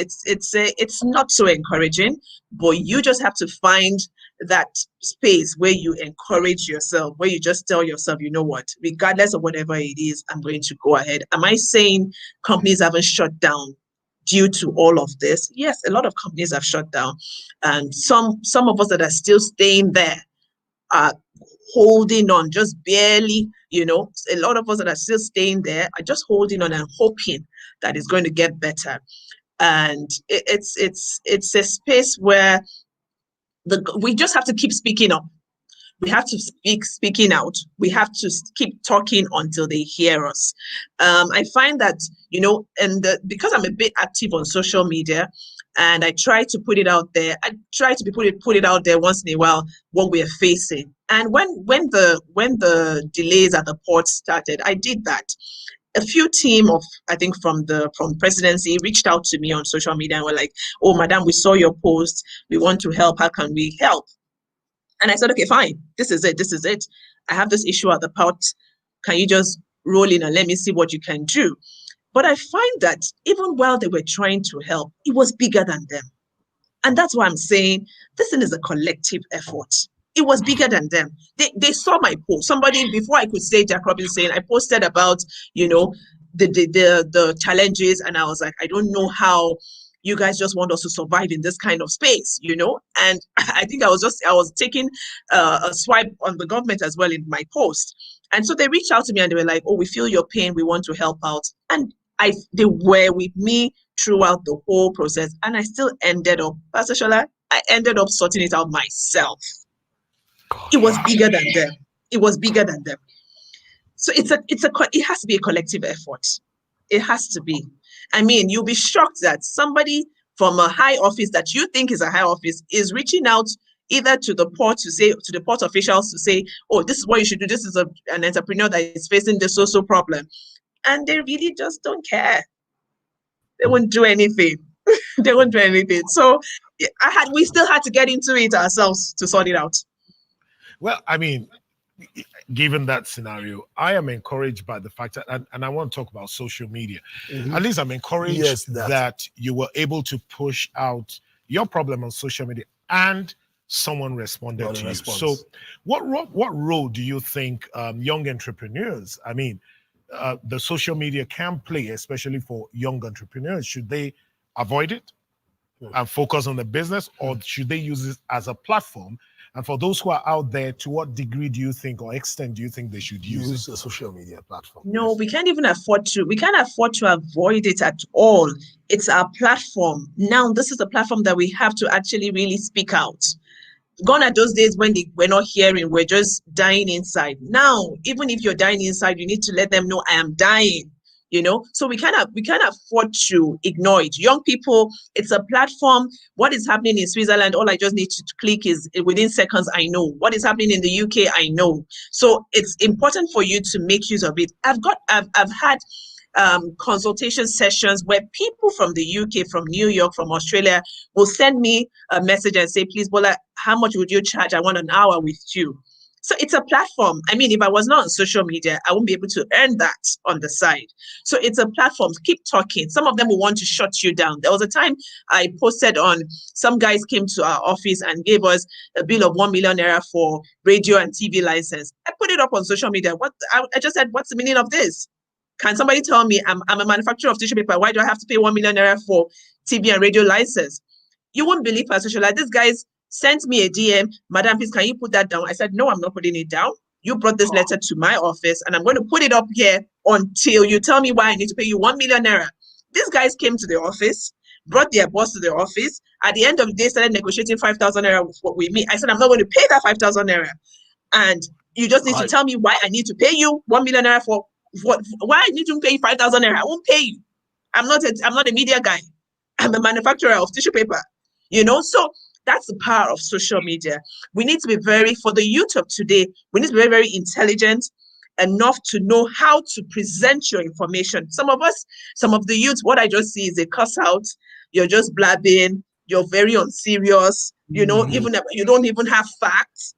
not so encouraging, but you just have to find that space where you encourage yourself, where you just tell yourself, you know what, regardless of whatever it is, I'm going to go ahead. Am I saying companies haven't shut down due to all of this? Yes, a lot of companies have shut down, and some of us that are still staying there are holding on, just barely. A lot of us that are still staying there are just holding on and hoping that it's going to get better. And it's a space where we just have to keep speaking up. We have to speaking out. We have to keep talking until they hear us. I find that, because I'm a bit active on social media, and I try to put it out there. I try to put it out there once in a while what we are facing. And when the delays at the port started, I did that. A few team of, I think from presidency, reached out to me on social media and were like, "Oh, madam, we saw your post. We want to help. How can we help?" And I said, "Okay, fine. This is it. I have this issue at the port. Can you just roll in and let me see what you can do?" But I find that even while they were trying to help, it was bigger than them. And that's why I'm saying this thing is a collective effort. It was bigger than them. They saw my post. Somebody, before I could say Jack Robinson, I posted about, the challenges. And I was like, I don't know how you guys just want us to survive in this kind of space, And I think I was taking a swipe on the government as well in my post. And so they reached out to me and they were like, "Oh, we feel your pain. We want to help out." And they were with me throughout the whole process. And I still ended up, Pastor Shola, I ended up sorting it out myself. It was bigger than them. It was bigger than them. So it has to be a collective effort. It has to be. I mean, you'll be shocked that somebody from a high office that you think is a high office is reaching out either to the port officials to say, "Oh, this is what you should do. This is an entrepreneur that is facing this social problem." And they really just don't care. They won't do anything. They won't do anything. So we still had to get into it ourselves to sort it out. Well, I mean, given that scenario, I am encouraged by the fact that, and I want to talk about social media. Mhm. At least I'm encouraged Yes, that you were able to push out your problem on social media and someone responded to you. So what role do you think young entrepreneurs, the social media can play, especially for young entrepreneurs? Should they avoid it and focus on the business, or should they use it as a platform? And for those who are out there, to what degree do you think or extent do you think they should use a social media platform? No, we can't even afford to. We can't afford to avoid it at all. It's our platform. Now, this is a platform that we have to actually really speak out. Gone are those days when we're not hearing, we're just dying inside. Now, even if you're dying inside, you need to let them know, "I am dying." So we can't afford to ignore it. Young people, it's a platform. What is happening in Switzerland, all I just need to click is within seconds, I know. What is happening in the UK, I know. So it's important for you to make use of it. I've had consultation sessions where people from the UK, from New York, from Australia will send me a message and say, "Please, Bola, how much would you charge? I want an hour with you." So it's a platform. I mean, if I was not on social media, I wouldn't be able to earn that on the side. So it's a platform. Keep talking. Some of them will want to shut you down. There was a time I posted on, some guys came to our office and gave us a bill of 1 million naira for radio and TV license. I put it up on social media. I just said, "What's the meaning of this? Can somebody tell me, I'm a manufacturer of tissue paper. Why do I have to pay 1 million naira for TV and radio license?" You won't believe, Pastor Shola, these guys sent me a DM, "Madam, please, can you put that down?" I said, "No, I'm not putting it down. You brought this letter to my office and I'm going to put it up here until you tell me why I need to pay you 1 million naira. These guys came to the office, brought their boss to the office. At the end of the day, started negotiating 5,000 naira with me. I said, "I'm not going to pay that 5,000 naira." And you just need to tell me why I need to pay you 1 million naira for what? Why I need to pay you 5,000 naira? I won't pay you. I'm not a media guy. I'm a manufacturer of tissue paper. So that's the power of social media. We need to be for the youth of today, we need to be very, very intelligent enough to know how to present your information. Some of the youth, what I just see is a cuss out. You're just blabbing. You're very unserious. Even you don't even have facts.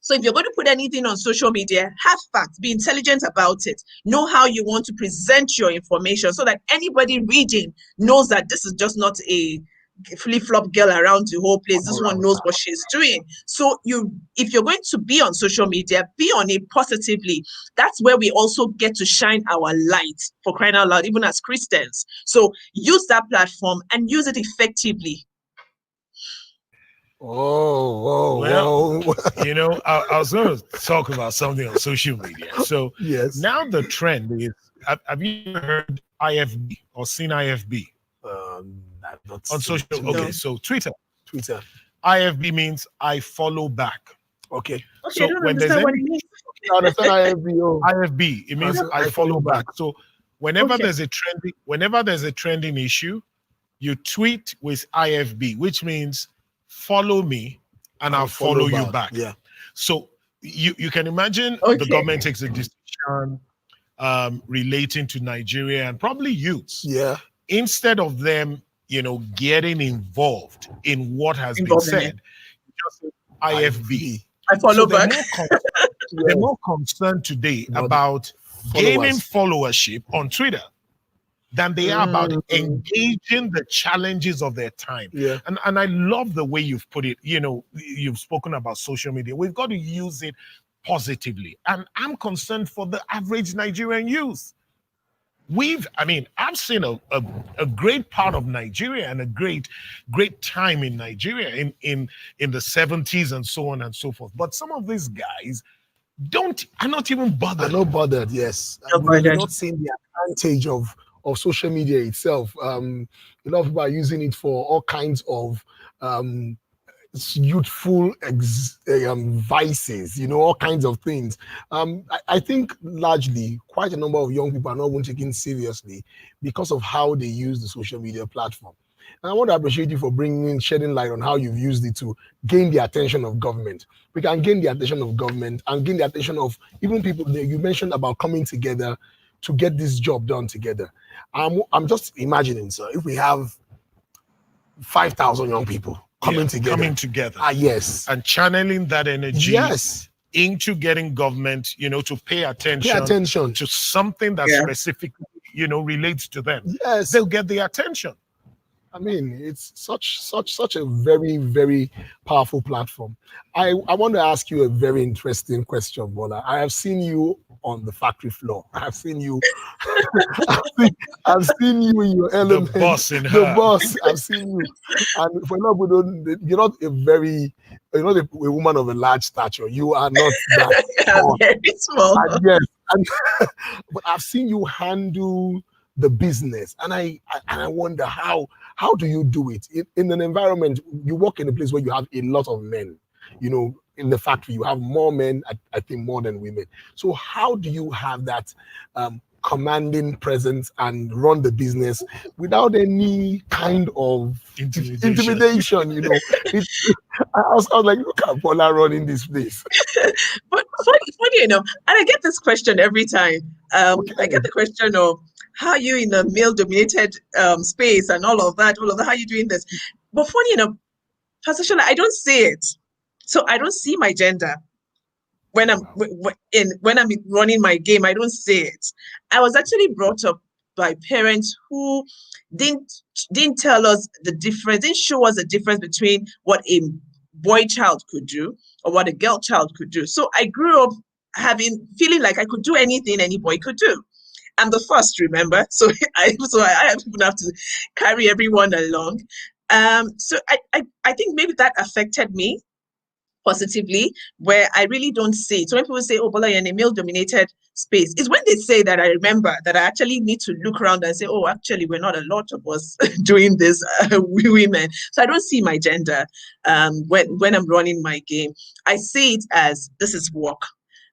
So if you're going to put anything on social media, have facts, be intelligent about it, know how you want to present your information so that anybody reading knows that this is just not a flip-flop girl around the whole place. This one knows what she's doing. So if you're going to be on social media, be on it positively. That's where we also get to shine our light, for crying out loud, even as Christians. So use that platform and use it effectively. Well, I was going to talk about something on social media. So yes, now the trend is, have you heard IFB or seen IFB? On social, okay, so Twitter. IFB means I follow back. Okay. So I don't understand what it means. I understand IFB. IFB, it means I follow back. So whenever there's a trending issue, you tweet with IFB, which means follow me and I'll follow you back. Yeah. So you can imagine the government takes a decision relating to Nigeria and probably youths. Yeah. Instead of them, getting involved in what has been said, just IFB. I follow back. They're more concerned today about gaining followership on Twitter than they are about engaging the challenges of their time. Yeah. And I love the way you've put it. You've spoken about social media. We've got to use it positively. And I'm concerned for the average Nigerian youth. I've seen a great part of Nigeria and a great time in Nigeria in the 70s and so on and so forth. But some of these guys are not even bothered. Are not bothered, yes. We're not seeing the advantage of social media itself. A lot of people are using it for all kinds of youthful vices, all kinds of things. I think largely quite a number of young people are not even taken seriously because of how they use the social media platform. And I want to appreciate you for shedding light on how you've used it to gain the attention of government. We can gain the attention of government and gain the attention of even people that you mentioned about coming together to get this job done together. I'm just imagining, sir, if we have 5,000 young people coming together. Yes. And channeling that energy into getting government, to pay attention to something that specifically, relates to them. Yes. They'll get the attention. It's such a very, very powerful platform. I want to ask you a very interesting question, Bola. I have seen you on the factory floor. I've seen you. I've seen you in your element. The boss in her. The boss. I've seen you. And for you're not a woman of a large stature. You are not that. I'm very small. And yes. But I've seen you handle the business, and I wonder how do you do it in an environment? You work in a place where you have a lot of men. In the factory, you have more men, I think, more than women. So how do you have that commanding presence and run the business without any kind of intimidation? I was like, look at Bola running this place. But funny enough, and I get this question every time. I get the question of, how are you in a male-dominated space and all of that, how are you doing this? But funny enough, Pastor Shola, I don't say it. So I don't see my gender when I'm running my game. I don't say it. I was actually brought up by parents who didn't tell us the difference, didn't show us the difference between what a boy child could do or what a girl child could do. So I grew up feeling like I could do anything any boy could do. I'm the first, remember? So I even have to carry everyone along. So I think maybe that affected me positively, where I really don't see it. So when people say, oh, Bola, you're in a male-dominated space, it's when they say that I remember that I actually need to look around and say, oh, actually, we're not a lot of us doing this, women. So I don't see my gender when I'm running my game. I see it as this is work.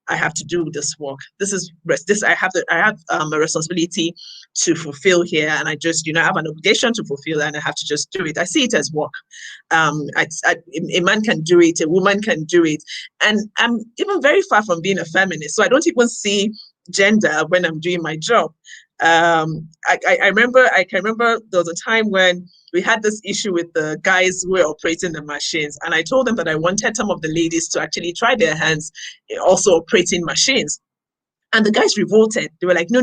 I have to do this work. I have a responsibility to fulfill here, and I just I have an obligation to fulfill, and I have to just do it. I see it as work. A man can do it, a woman can do it, and I'm even very far from being a feminist, so I don't even see gender when I'm doing my job. I can remember there was a time when we had this issue with the guys who were operating the machines, and I told them that I wanted some of the ladies to actually try their hands also operating machines. And the guys revolted. They were like, no,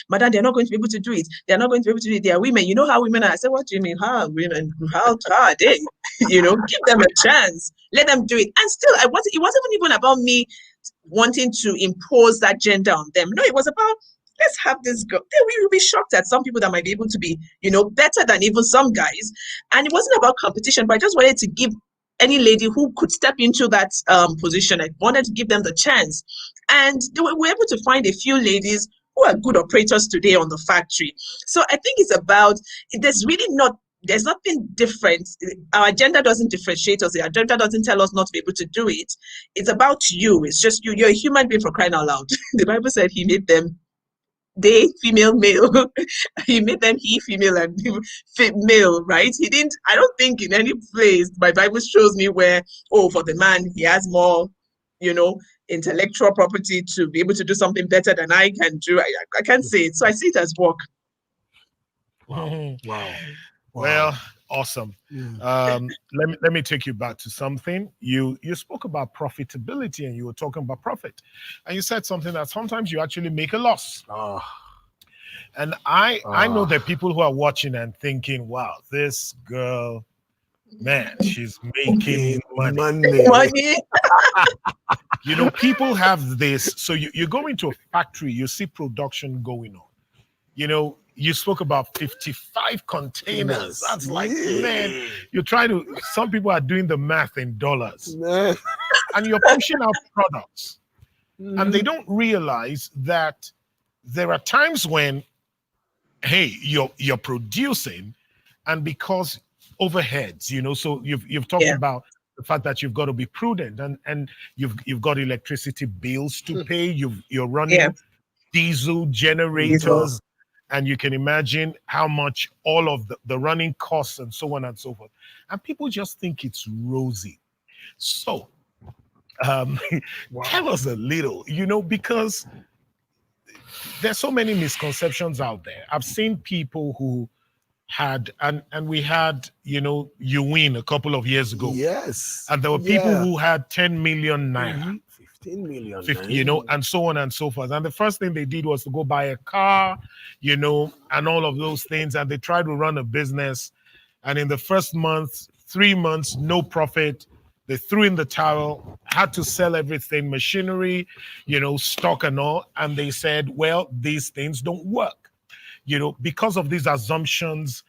madam, they're not going to be able to do it. They're not going to be able to do it. They are women. You know how women are. I said, what do you mean? How women? How are they? Give them a chance. Let them do it. And still, it wasn't even about me wanting to impose that gender on them. No, it was about, let's have this girl. We will be shocked at some people that might be able to be, better than even some guys. And it wasn't about competition, but I just wanted to give any lady who could step into that position. I wanted to give them the chance. And we were able to find a few ladies who are good operators today on the factory. So I think it's about, there's nothing different. Our gender doesn't differentiate us. Our gender doesn't tell us not to be able to do it. It's about you. It's just you. You're a human being, for crying out loud. The Bible said he made them they, female, male. He made them he, female, and male, right? I don't think in any place my Bible shows me where, for the man, he has more, intellectual property to be able to do something better than I can do. I can't say it. So I see it as work. Wow. Well, awesome. Let me take you back to something. You spoke about profitability, and you were talking about profit, and you said something that sometimes you actually make a loss. And I know that people who are watching and thinking, wow, this girl, man, she's making money. People have this. So you go into a factory, you see production going on. You spoke about 55 containers. That's like, man, some people are doing the math in dollars. And you're pushing out products. And they don't realize that there are times when, hey, you're producing, and because overheads, so you've talked about the fact that you've got to be prudent, and you've got electricity bills to pay, you're running diesel generators. And you can imagine how much all of the running costs and so on and so forth. And people just think it's rosy. So tell us a little, because there's so many misconceptions out there. I've seen people who had, and we had, you win a couple of years ago. Yes. And there were people who had 10 million naira. 15 million, 50, and so on and so forth. And the first thing they did was to go buy a car, and all of those things. And they tried to run a business. And in the first month, 3 months, no profit. They threw in the towel, had to sell everything, machinery, stock and all. And they said, well, these things don't work, because of these assumptions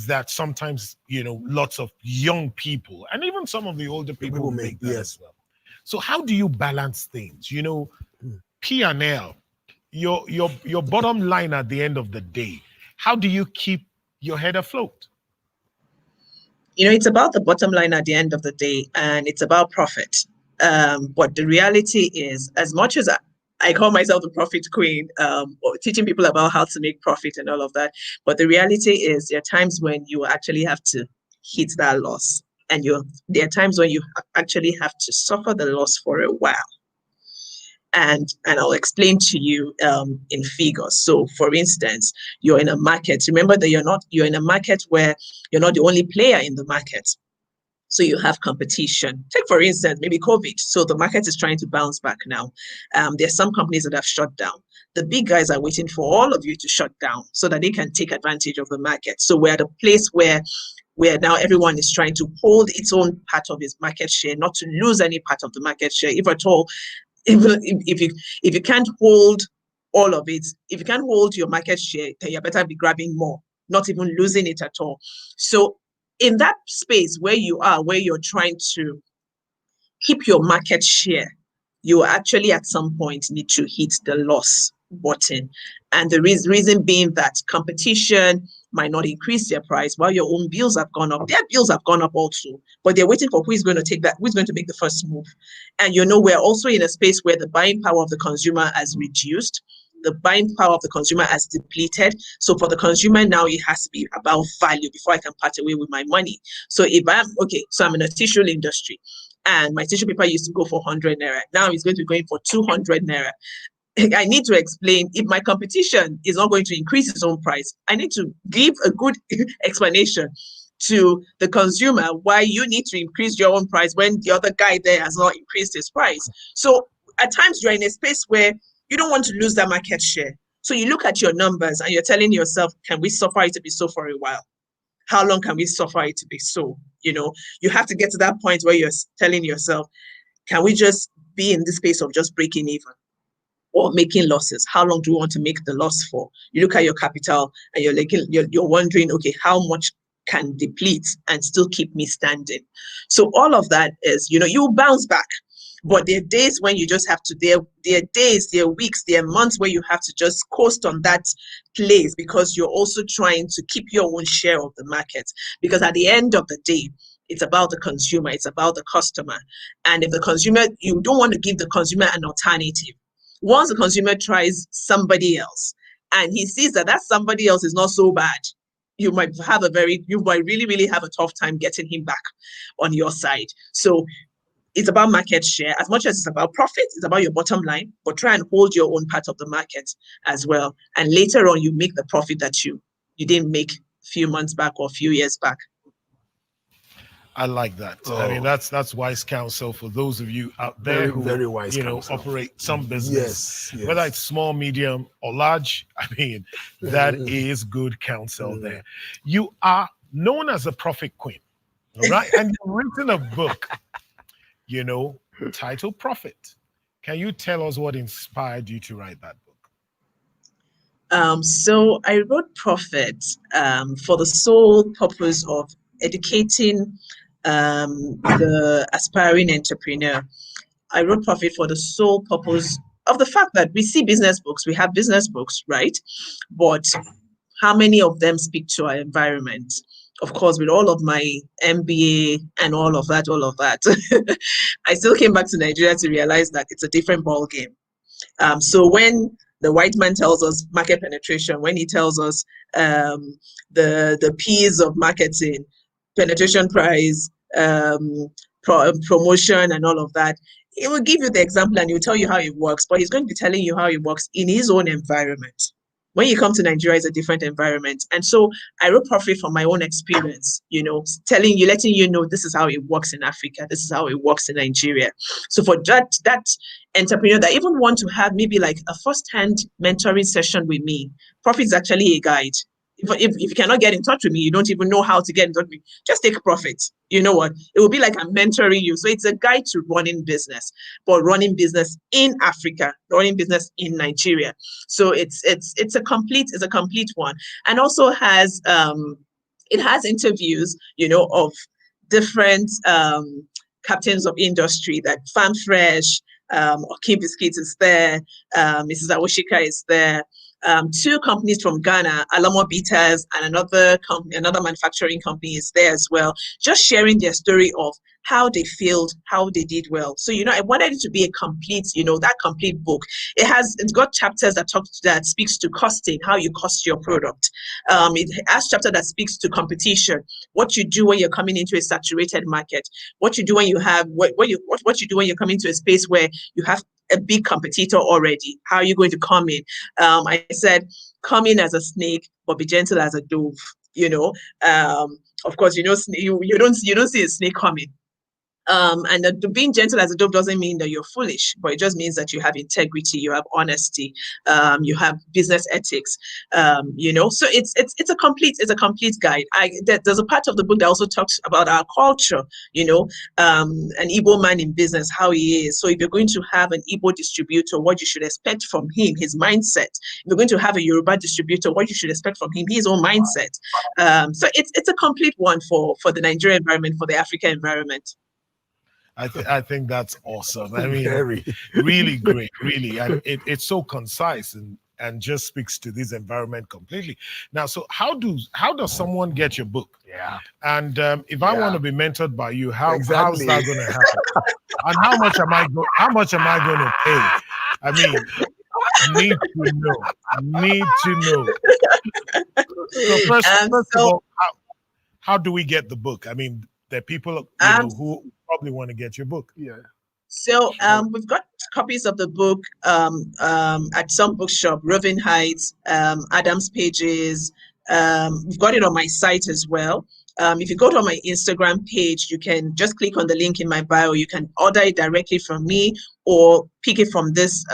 that sometimes, lots of young people and even some of the older people make that as well. So how do you balance things? P&L, your bottom line at the end of the day. How do you keep your head afloat? It's about the bottom line at the end of the day, and it's about profit. But the reality is, as much as I call myself the profit queen, or teaching people about how to make profit and all of that, but the reality is there are times when you actually have to hit that loss. And there are times when you actually have to suffer the loss for a while. And I'll explain to you in figures. So, for instance, you're in a market. Remember that you're in a market where you're not the only player in the market. So you have competition. Take, for instance, maybe COVID. So the market is trying to bounce back now. There's some companies that have shut down. The big guys are waiting for all of you to shut down so that they can take advantage of the market. So we're at a place where now everyone is trying to hold its own part of its market share, not to lose any part of the market share, if at all. If you can't hold all of it, if you can't hold your market share, then you better be grabbing more, not even losing it at all. So in that space where you are, where you're trying to keep your market share, you actually at some point need to hit the loss button. And the reason being that competition might not increase their price while your own bills have gone up. Their bills have gone up also, but they're waiting for who is going to take that, who's going to make the first move. And we're also in a space where the buying power of the consumer has reduced. The buying power of the consumer has depleted. So for the consumer now, it has to be about value before I can part away with my money. So I'm in a tissue industry, and my tissue paper used to go for 100 naira. Now it's going to be going for 200 naira. I need to explain, if my competition is not going to increase its own price, I need to give a good explanation to the consumer why you need to increase your own price when the other guy there has not increased his price. So at times you're in a space where you don't want to lose that market share. So you look at your numbers and you're telling yourself, can we suffer it to be so for a while? How long can we suffer it to be so? You have to get to that point where you're telling yourself, can we just be in this space of just breaking even or making losses? How long do you want to make the loss for? You look at your capital and you're wondering, okay, how much can deplete and still keep me standing? So all of that is, you bounce back. But there are days when you just have to, there are days, there are weeks, there are months where you have to just coast on that place, because you're also trying to keep your own share of the market. Because at the end of the day, it's about the consumer, it's about the customer. And if the consumer, you don't want to give the consumer an alternative. Once the consumer tries somebody else and he sees that somebody else is not so bad, you might really, really have a tough time getting him back on your side. So it's about market share. As much as it's about profit, it's about your bottom line, but try and hold your own part of the market as well. And later on, you make the profit that you didn't make a few months back or a few years back. I like that. I mean, that's wise counsel for those of you out there who very wise counsel. operate some business, yes. whether it's small, medium, or large. I mean, that is good counsel there. You are known as a profit queen, all right? And you've written a book, titled Profit. Can you tell us what inspired you to write that book? So I wrote Profit for the sole purpose of educating the aspiring entrepreneur. I wrote Profit for the sole purpose of the fact that we see business books, we have business books, right? But how many of them speak to our environment? Of course, with all of my MBA and all of that, I still came back to Nigeria to realize that it's a different ball game. So when the white man tells us market penetration, when he tells us the P's of marketing, penetration price, promotion, and all of that, he will give you the example and he will tell you how it works, but he's going to be telling you how it works in his own environment. When you come to Nigeria, it's a different environment. And so I wrote Profit from my own experience, letting you know this is how it works in Africa, this is how it works in Nigeria. So for that entrepreneur that even want to have maybe like a first-hand mentoring session with me, Profit is actually a guide. If you cannot get in touch with me, you don't even know how to get in touch with me, just take Profit. You know what? It will be like I'm mentoring you. So it's a guide to running business, but running business in Africa, running business in Nigeria. So it's a complete one, and also has it has interviews, of different captains of industry. That Farm Fresh, Oki Biscuits is there, Mrs. Awoshika is there. Two companies from Ghana, Alamo Bitters, and another manufacturing company is there as well, just sharing their story of how they failed, how they did well. So, I wanted it to be a complete, that complete book. It's got chapters that speaks to costing, how you cost your product. It has chapter that speaks to competition, what you do when you're coming into a saturated market, what you do when you have, what you do when you're coming to a space where you have a big competitor already. How are you going to come in? I said, come in as a snake, but be gentle as a dove. Of course, you don't see a snake coming. And being gentle as a dove doesn't mean that you're foolish, but it just means that you have integrity, you have honesty, you have business ethics. So it's a complete guide. There's a part of the book that also talks about our culture. An Igbo man in business, how he is. So if you're going to have an Igbo distributor, what you should expect from him, his mindset. If you're going to have a Yoruba distributor, what you should expect from him, his own mindset. So it's a complete one for the Nigerian environment, for the African environment. I think that's awesome. I mean, Very. really great, really, and it's so concise and just speaks to this environment completely. Now, so how does someone get your book? Yeah. And if I want Yeah. to be mentored by you, how's Exactly. that going to happen? And how much am I going to pay? I mean, need to know. Need to know. So first of So all, how do we get the book? I mean, there are people um, who probably want to get your book. Yeah. So we've got copies of the book at some bookshop, Roving Heights, Adams Pages. We've got it on my site as well. If you go to my Instagram page, you can just click on the link in my bio. You can order it directly from me or pick it from this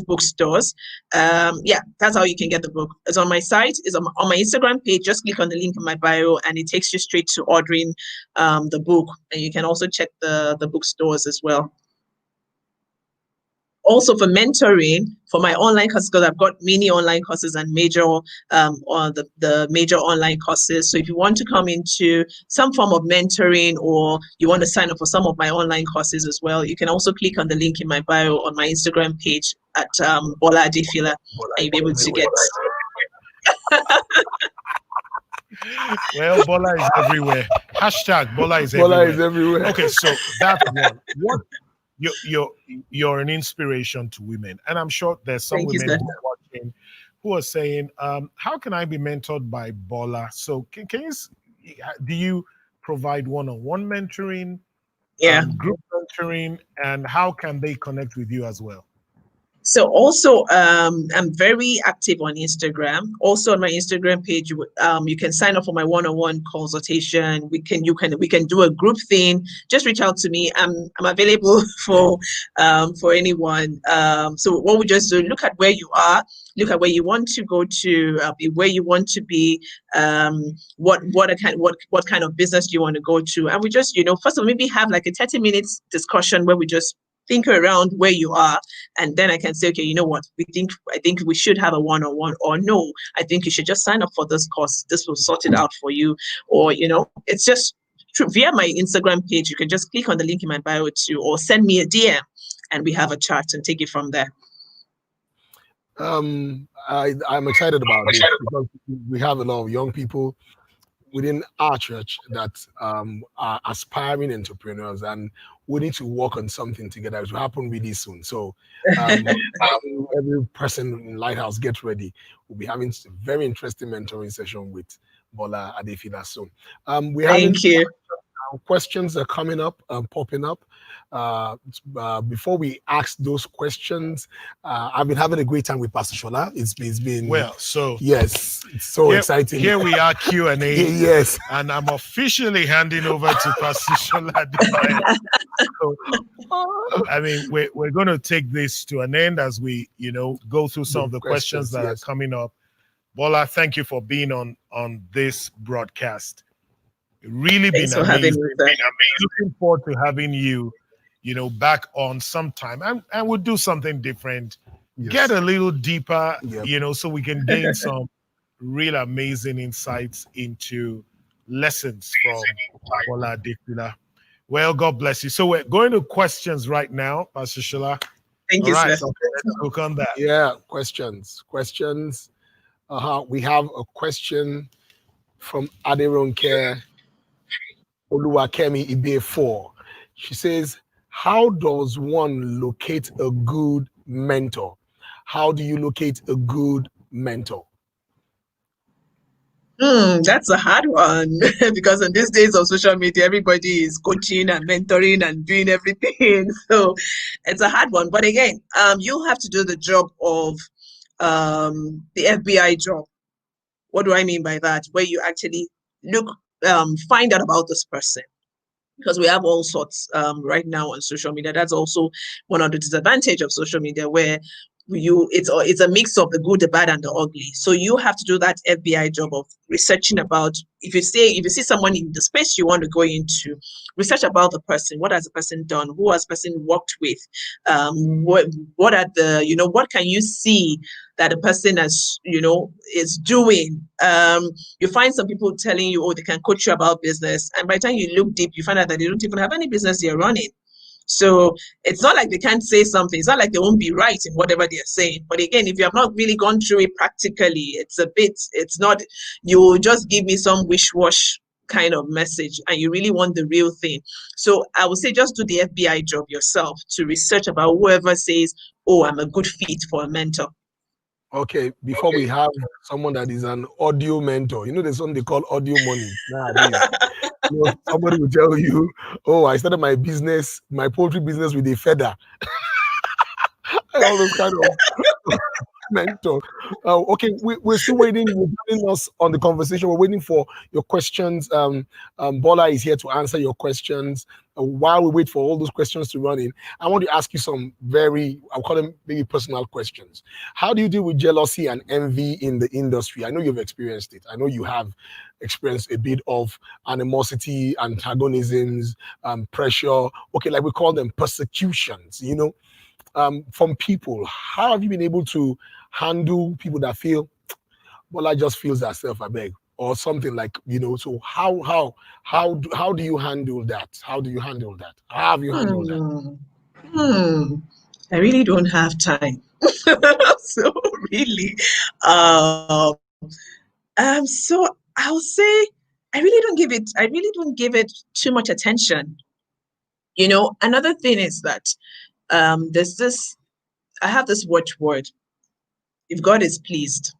bookstores. Yeah, that's how you can get the book. It's on my site. It's on my Instagram page. Just click on the link in my bio, and it takes you straight to ordering the book. And you can also check the bookstores as well. Also for mentoring, for my online courses, because I've got mini online courses and major or the major online courses. So if you want to come into some form of mentoring or you want to sign up for some of my online courses as well, you can also click on the link in my bio on my Instagram page at Bola Adefila, and you'll be able to get. Well, Bola is everywhere. Hashtag Bola is everywhere. Bola is everywhere. Okay, so that's one. What you're an inspiration to women, and I'm sure there's some Thank you, women sir. who are watching who are saying, "How can I be mentored by Bola?" So can you do you provide one-on-one mentoring, Yeah. group mentoring, and how can they connect with you as well? So also, I'm very active on Instagram. Also on my Instagram page, you can sign up for my one-on-one consultation. We can do a group thing. Just reach out to me. I'm available for anyone. So what we just do, look at where you are, look at where you want to go to, where you want to be, what kind of business do you want to go to, and we just first of all maybe have like a 30 minutes discussion where we just think around where you are, and then I can say, okay, you know what, I think we should have a one-on-one, or no, I think you should just sign up for this course. This will sort it out for you. Or it's just via my Instagram page. You can just click on the link in my bio or send me a DM, and we have a chat and take it from there. I'm excited about this because we have a lot of young people within our church that are aspiring entrepreneurs, and we need to work on something together. It will happen really soon. So every person in Lighthouse, get ready. We'll be having a very interesting mentoring session with Bola Adefila soon. Thank you. Questions are coming up, popping up. Before we ask those questions, I've been having a great time with Pastor Shola. It's been well. So yes, it's so exciting. Here we are, Q&A. Yes, and I'm officially handing over to Pastor Shola. So, I mean, we're going to take this to an end as we go through some of the questions that are coming up. Bola, thank you for being on this broadcast. Really been amazing. Looking forward to having you, back on sometime, and we'll do something different. Yes. Get a little deeper, so we can gain some real amazing insights into lessons from Bola Adefila. Well, God bless you. So we're going to questions right now, Pastor Shola. Thank you, sir. So let's look on that. Yeah, questions. We have a question from Aderonke Oluwakemi Ibe 4. She says, how does one locate a good mentor? How do you locate a good mentor? That's a hard one because in these days of social media, everybody is coaching and mentoring and doing everything. So it's a hard one. But again, you have to do the job of the FBI job. What do I mean by that? Where you actually find out about this person. Because we have all sorts right now on social media. That's also one of the disadvantages of social media, where it's a mix of the good, the bad, and the ugly. So you have to do that FBI job of researching about, if you see someone in the space you want to go into, research about the person. What has the person done? Who has the person worked with? What are the, what can you see that the person has, is doing? You find some people telling you, oh, they can coach you about business, and by the time you look deep, you find out that they don't even have any business they're running. So it's not like they can't say something. It's not like they won't be right in whatever they're saying. But again, if you have not really gone through it practically, it's not, you just give me some wish-wash kind of message and you really want the real thing. So I would say just do the FBI job yourself to research about whoever says, oh, I'm a good fit for a mentor. Okay, before we have someone that is an audio mentor, there's something they call audio money nowadays. Somebody will tell you, oh, I started my business, my poultry business with a feather. All those kind of mentor. Okay, we're still waiting. You're joining us on the conversation. We're waiting for your questions. Bola is here to answer your questions. While we wait for all those questions to run in, I want to ask you some I'll call them maybe personal questions. How do you deal with jealousy and envy in the industry? I know you've experienced it. I know you have experienced a bit of animosity, antagonisms, pressure. Okay, like we call them persecutions, from people. How have you been able to handle people that feel, well, I just feels herself, I beg, or something like, so how do you handle that? How do you handle that? How have you handled that? I really don't have time. So really, so I'll say I really don't give it too much attention. Another thing is that I have this watchword. If God is pleased,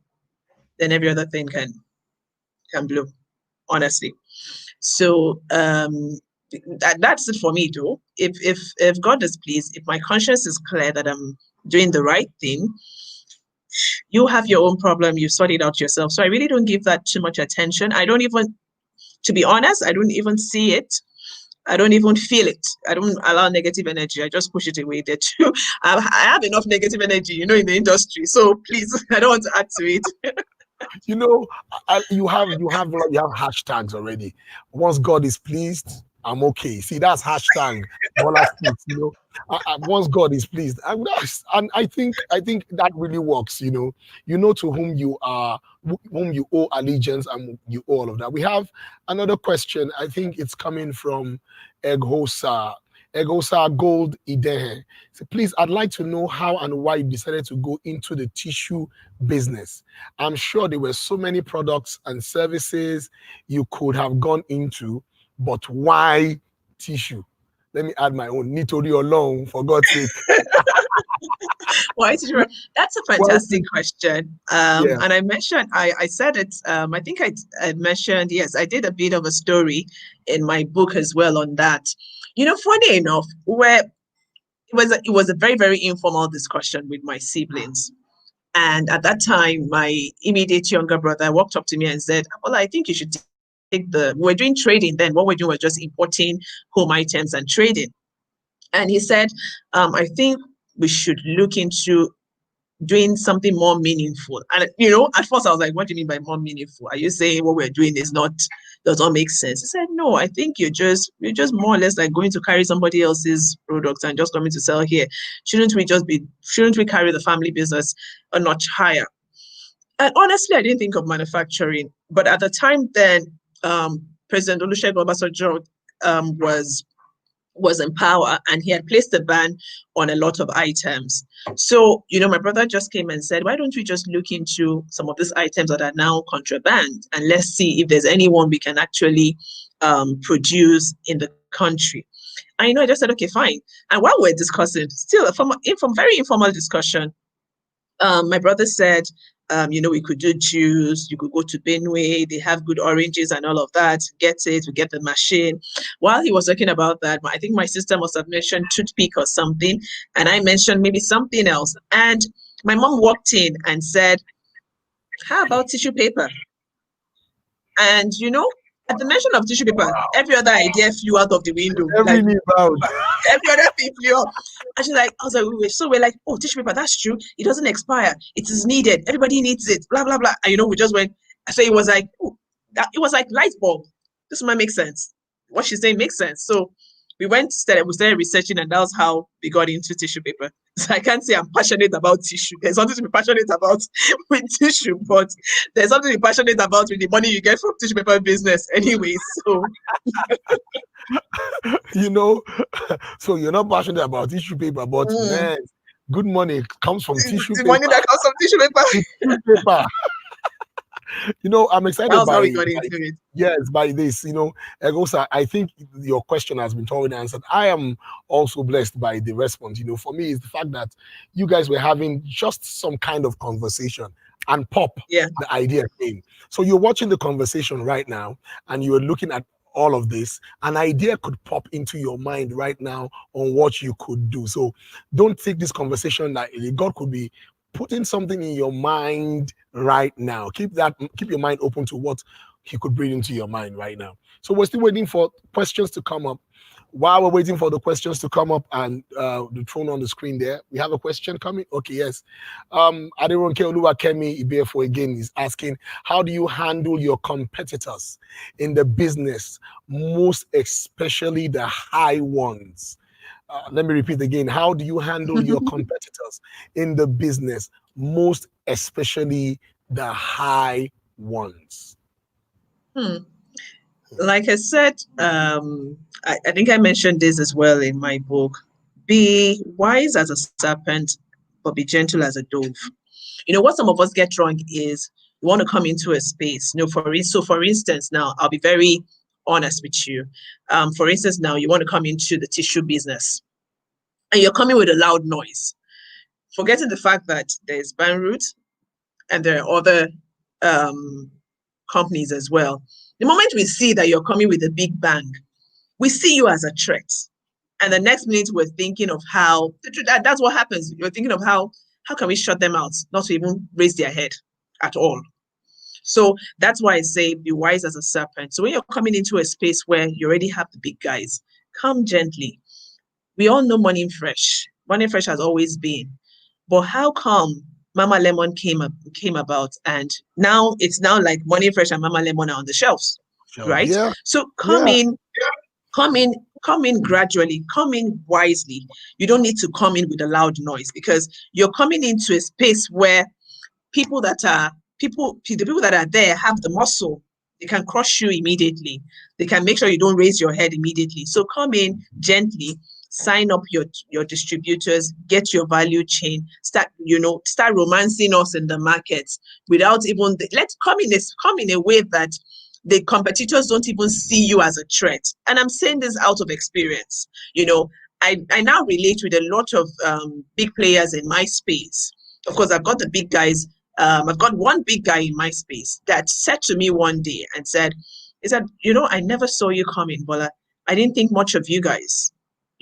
then every other thing can blow, honestly. So that's it for me though. If God is pleased, if my conscience is clear that I'm doing the right thing, you have your own problem, you sort it out yourself. So I really don't give that too much attention. To be honest, I don't even see it. I don't even feel it. I don't allow negative energy. I just push it away there too. I have enough negative energy, in the industry. So please, I don't want to add to it. You have hashtags already. Once God is pleased, I'm okay. See, that's hashtag Bola Speaks, once God is pleased. And I think that really works, to whom you owe allegiance and you owe all of that. We have another question. I think it's coming from Eghosa Gold Idehe. So please, I'd like to know how and why you decided to go into the tissue business. I'm sure there were so many products and services you could have gone into, but why tissue? Let me add my own. Nítorí Ọlọ́run, for God's sake. Why tissue? That's a fantastic question. And I mentioned, I said it, I think I mentioned, yes, I did a bit of a story in my book as well on that. Funny enough, where it was a very, very informal discussion with my siblings. And at that time, my immediate younger brother walked up to me and said, well, I think you should we're doing trading then. What we're doing was just importing home items and trading. And he said, I think we should look into doing something more meaningful. And, at first I was like, what do you mean by more meaningful? Are you saying what we're doing does not make sense? He said, no, I think you're just more or less like going to carry somebody else's products and just coming to sell here. Shouldn't we carry the family business a notch higher? And honestly, I didn't think of manufacturing, but at the time then, President Olusegun Obasanjo was in power, and he had placed a ban on a lot of items. So, my brother just came and said, why don't we just look into some of these items that are now contraband, and let's see if there's anyone we can actually produce in the country. And, I just said, okay, fine. And while we're discussing, still from very informal discussion, my brother said, we could do juice, you could go to Benue, they have good oranges and all of that, we get the machine. While he was talking about that, I think my sister must have mentioned toothpick or something, and I mentioned maybe something else. And my mom walked in and said, how about tissue paper? And, At the mention of tissue paper, every other idea flew out of the window. Every knee bowed. Every other thing flew up. And she's like, I was like, we're like, oh, tissue paper, that's true. It doesn't expire. It is needed. Everybody needs it. Blah blah blah. And we just went. So it was like, it was like light bulb. This might make sense. What she's saying makes sense. So we started researching, and that was how we got into tissue paper. So I can't say I'm passionate about tissue. There's something to be passionate about with tissue, but there's something to be passionate about with the money you get from tissue paper business anyway. So so you're not passionate about tissue paper, but man, good money comes from tissue paper. Money that comes from tissue paper. I'm excited That's how we got into it. Yes, by this, Egosa, I think your question has been thoroughly answered. I am also blessed by the response. For me, it's the fact that you guys were having just some kind of conversation and the idea came. So you're watching the conversation right now and you're looking at all of this. An idea could pop into your mind right now on what you could do. So don't take this conversation lightly. God could be putting something in your mind right now. Keep your mind open to what he could bring into your mind right now. So we're still waiting for questions to come up. While we're waiting for the questions to come up and the phone on the screen there, we have a question coming. Okay, yes. Aderonke Oluwakemi Ibefo again is asking, how do you handle your competitors in the business, most especially the high ones? Let me repeat again. How do you handle your competitors in the business, most especially the high ones? Like I said, I think I mentioned this as well in my book. Be wise as a serpent, but be gentle as a dove. What some of us get wrong is we want to come into a space. For instance, now I'll be very honest with you. For instance, now you want to come into the tissue business and you're coming with a loud noise, forgetting the fact that there's Banroot and there are other companies as well. The moment we see that you're coming with a big bang, we see you as a threat. And the next minute we're thinking of how, that's what happens. You're thinking of how can we shut them out, not to even raise their head at all. So that's why I say be wise as a serpent. So when you're coming into a space where you already have the big guys, come gently. We all know Morning Fresh. Morning Fresh has always been. But how come Mama Lemon came about, and now it's like Morning Fresh and Mama Lemon are on the shelves, right? Yeah. So come in gradually, come in wisely. You don't need to come in with a loud noise, because you're coming into a space where the people that are there have the muscle. They can crush you immediately. They can make sure you don't raise your head immediately. So come in gently, sign up your distributors, get your value chain, start romancing us in the markets without even, let's come in a way that the competitors don't even see you as a threat. And I'm saying this out of experience. I now relate with a lot of big players in my space. Of course, I've got the big guys. I've got one big guy in my space that said to me one day and said, I never saw you coming, Bola. I didn't think much of you guys.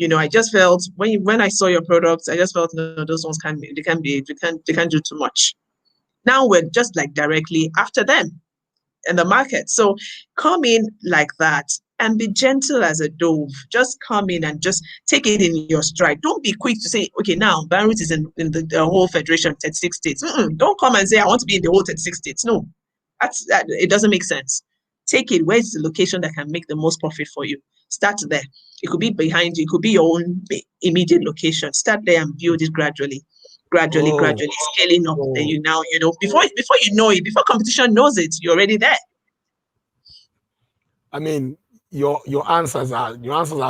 I just felt when I saw your products, I just felt, no, those ones can't do too much. Now we're just like directly after them in the market. So come in like that and be gentle as a dove. Just come in and just take it in your stride. Don't be quick to say, okay, now Banroot is in the whole federation, 36 states. Don't come and say, I want to be in the whole 36 states. No, it doesn't make sense. Take it. Where's the location that can make the most profit for you? Start there. It could be behind you. It could be your own immediate location. Start there and build it gradually, scaling up. Then before you know it, before competition knows it, you're already there. I mean, your answers are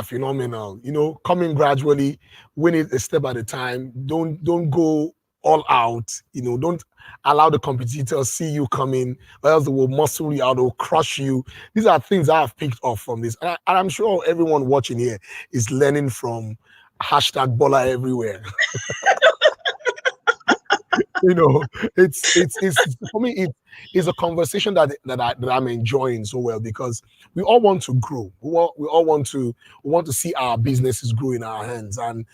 phenomenal. Coming gradually, win it a step at a time. Don't go all out. Don't allow the competitors see you coming, or else they will muscle you out, they'll crush you. These are things I've picked up from this, and I'm sure everyone watching here is learning from #Bola everywhere. It's for me, it's a conversation that I'm enjoying so well, because we all want to grow. We all want to see our businesses grow in our hands. And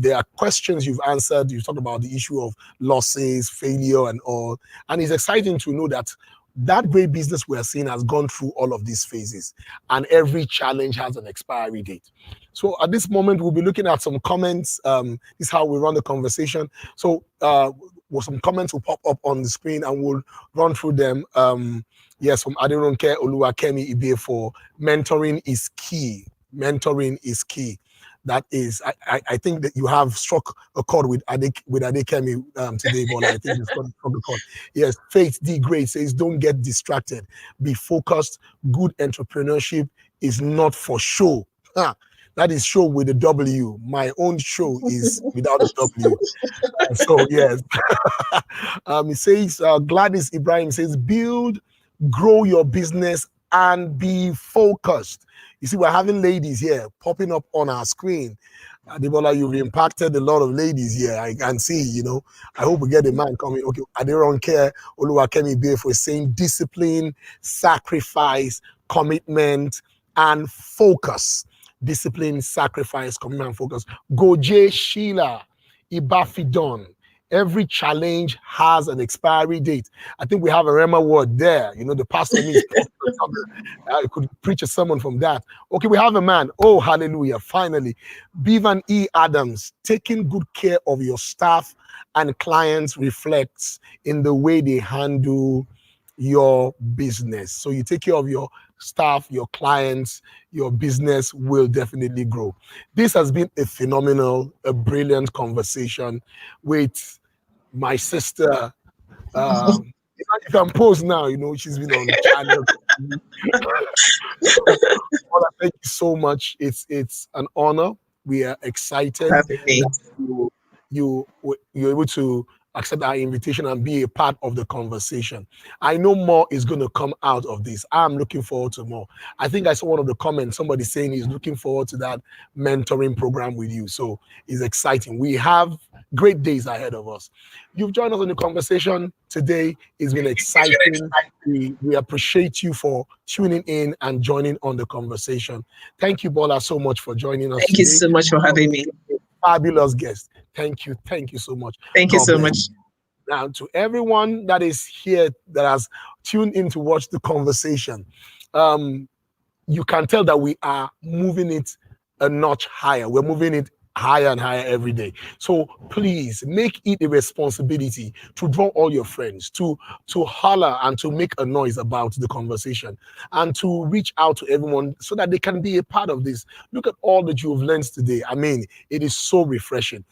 there are questions you've answered. You've talked about the issue of losses, failure, and all. And it's exciting to know that That great business we're seeing has gone through all of these phases, and every challenge has an expiry date. So at this moment, we'll be looking at some comments. This is how we run the conversation. So some comments will pop up on the screen, and we'll run through them. Yes, from Aderonke Oluwakemi Ibe for mentoring is key. Mentoring is key. That is, I think that you have struck a chord with Adekemi today, but I think you struck a chord. Yes, Faith D. Great says, don't get distracted. Be focused. Good entrepreneurship is not for show. That is show with a W. My own show is without a W. So, yes. It says, Gladys Ibrahim says, build, grow your business, and be focused. You see, we're having ladies here popping up on our screen. Adebola, you've impacted a lot of ladies here. I can see, you know. I hope we get a man coming. Okay, Aderonke Oluwakemi Befo is saying discipline, sacrifice, commitment, and focus. Discipline, sacrifice, commitment, and focus. Goje Sheila Ibafidon. Every challenge has an expiry date. I think we have a Rema word there. You know, the pastor means I could preach a sermon from that. Okay, we have a man. Oh, hallelujah. Finally, Bevan E. Adams, taking good care of your staff and clients reflects in the way they handle your business. So you take care of your staff, your clients, your business will definitely grow. This has been a phenomenal, a brilliant conversation with my sister. You can pose now, you know, she's been on channel. Thank you so much. It's an honor. We are excited that you're able to accept our invitation and be a part of the conversation. I know more is going to come out of this. I'm looking forward to more. I think I saw one of the comments, somebody saying he's looking forward to that mentoring program with you. So it's exciting. We have great days ahead of us. You've joined us in the conversation today. It's been exciting. We appreciate you for tuning in and joining on the conversation. Thank you, Bola, so much for joining us. Thank you so much for having me. Fabulous guest. Thank you. Thank you so much. Thank you so much. Now, to everyone that is here that has tuned in to watch the conversation, you can tell that we are moving it a notch higher. We're moving it higher and higher every day. So please make it a responsibility to draw all your friends, to holler and to make a noise about the conversation, and to reach out to everyone so that they can be a part of this. Look at all that you've learned today. I mean, it is so refreshing.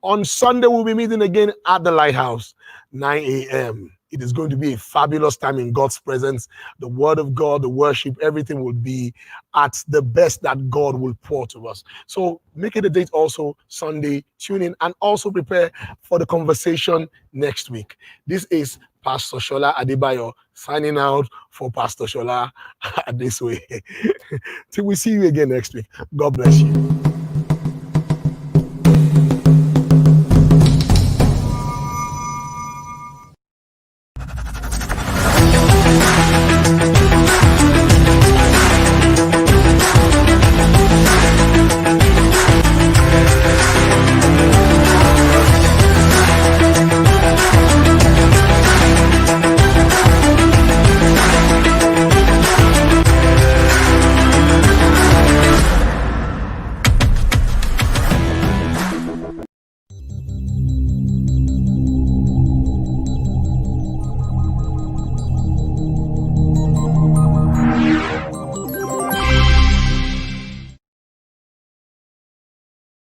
On Sunday, we'll be meeting again at the Lighthouse, 9 a.m. It is going to be a fabulous time in God's presence. The word of God, the worship, everything will be at the best that God will pour to us. So make it a date also Sunday. Tune in and also prepare for the conversation next week. This is Pastor Shola Adebayo signing out for Pastor Shola this way. Till we see you again next week. God bless you.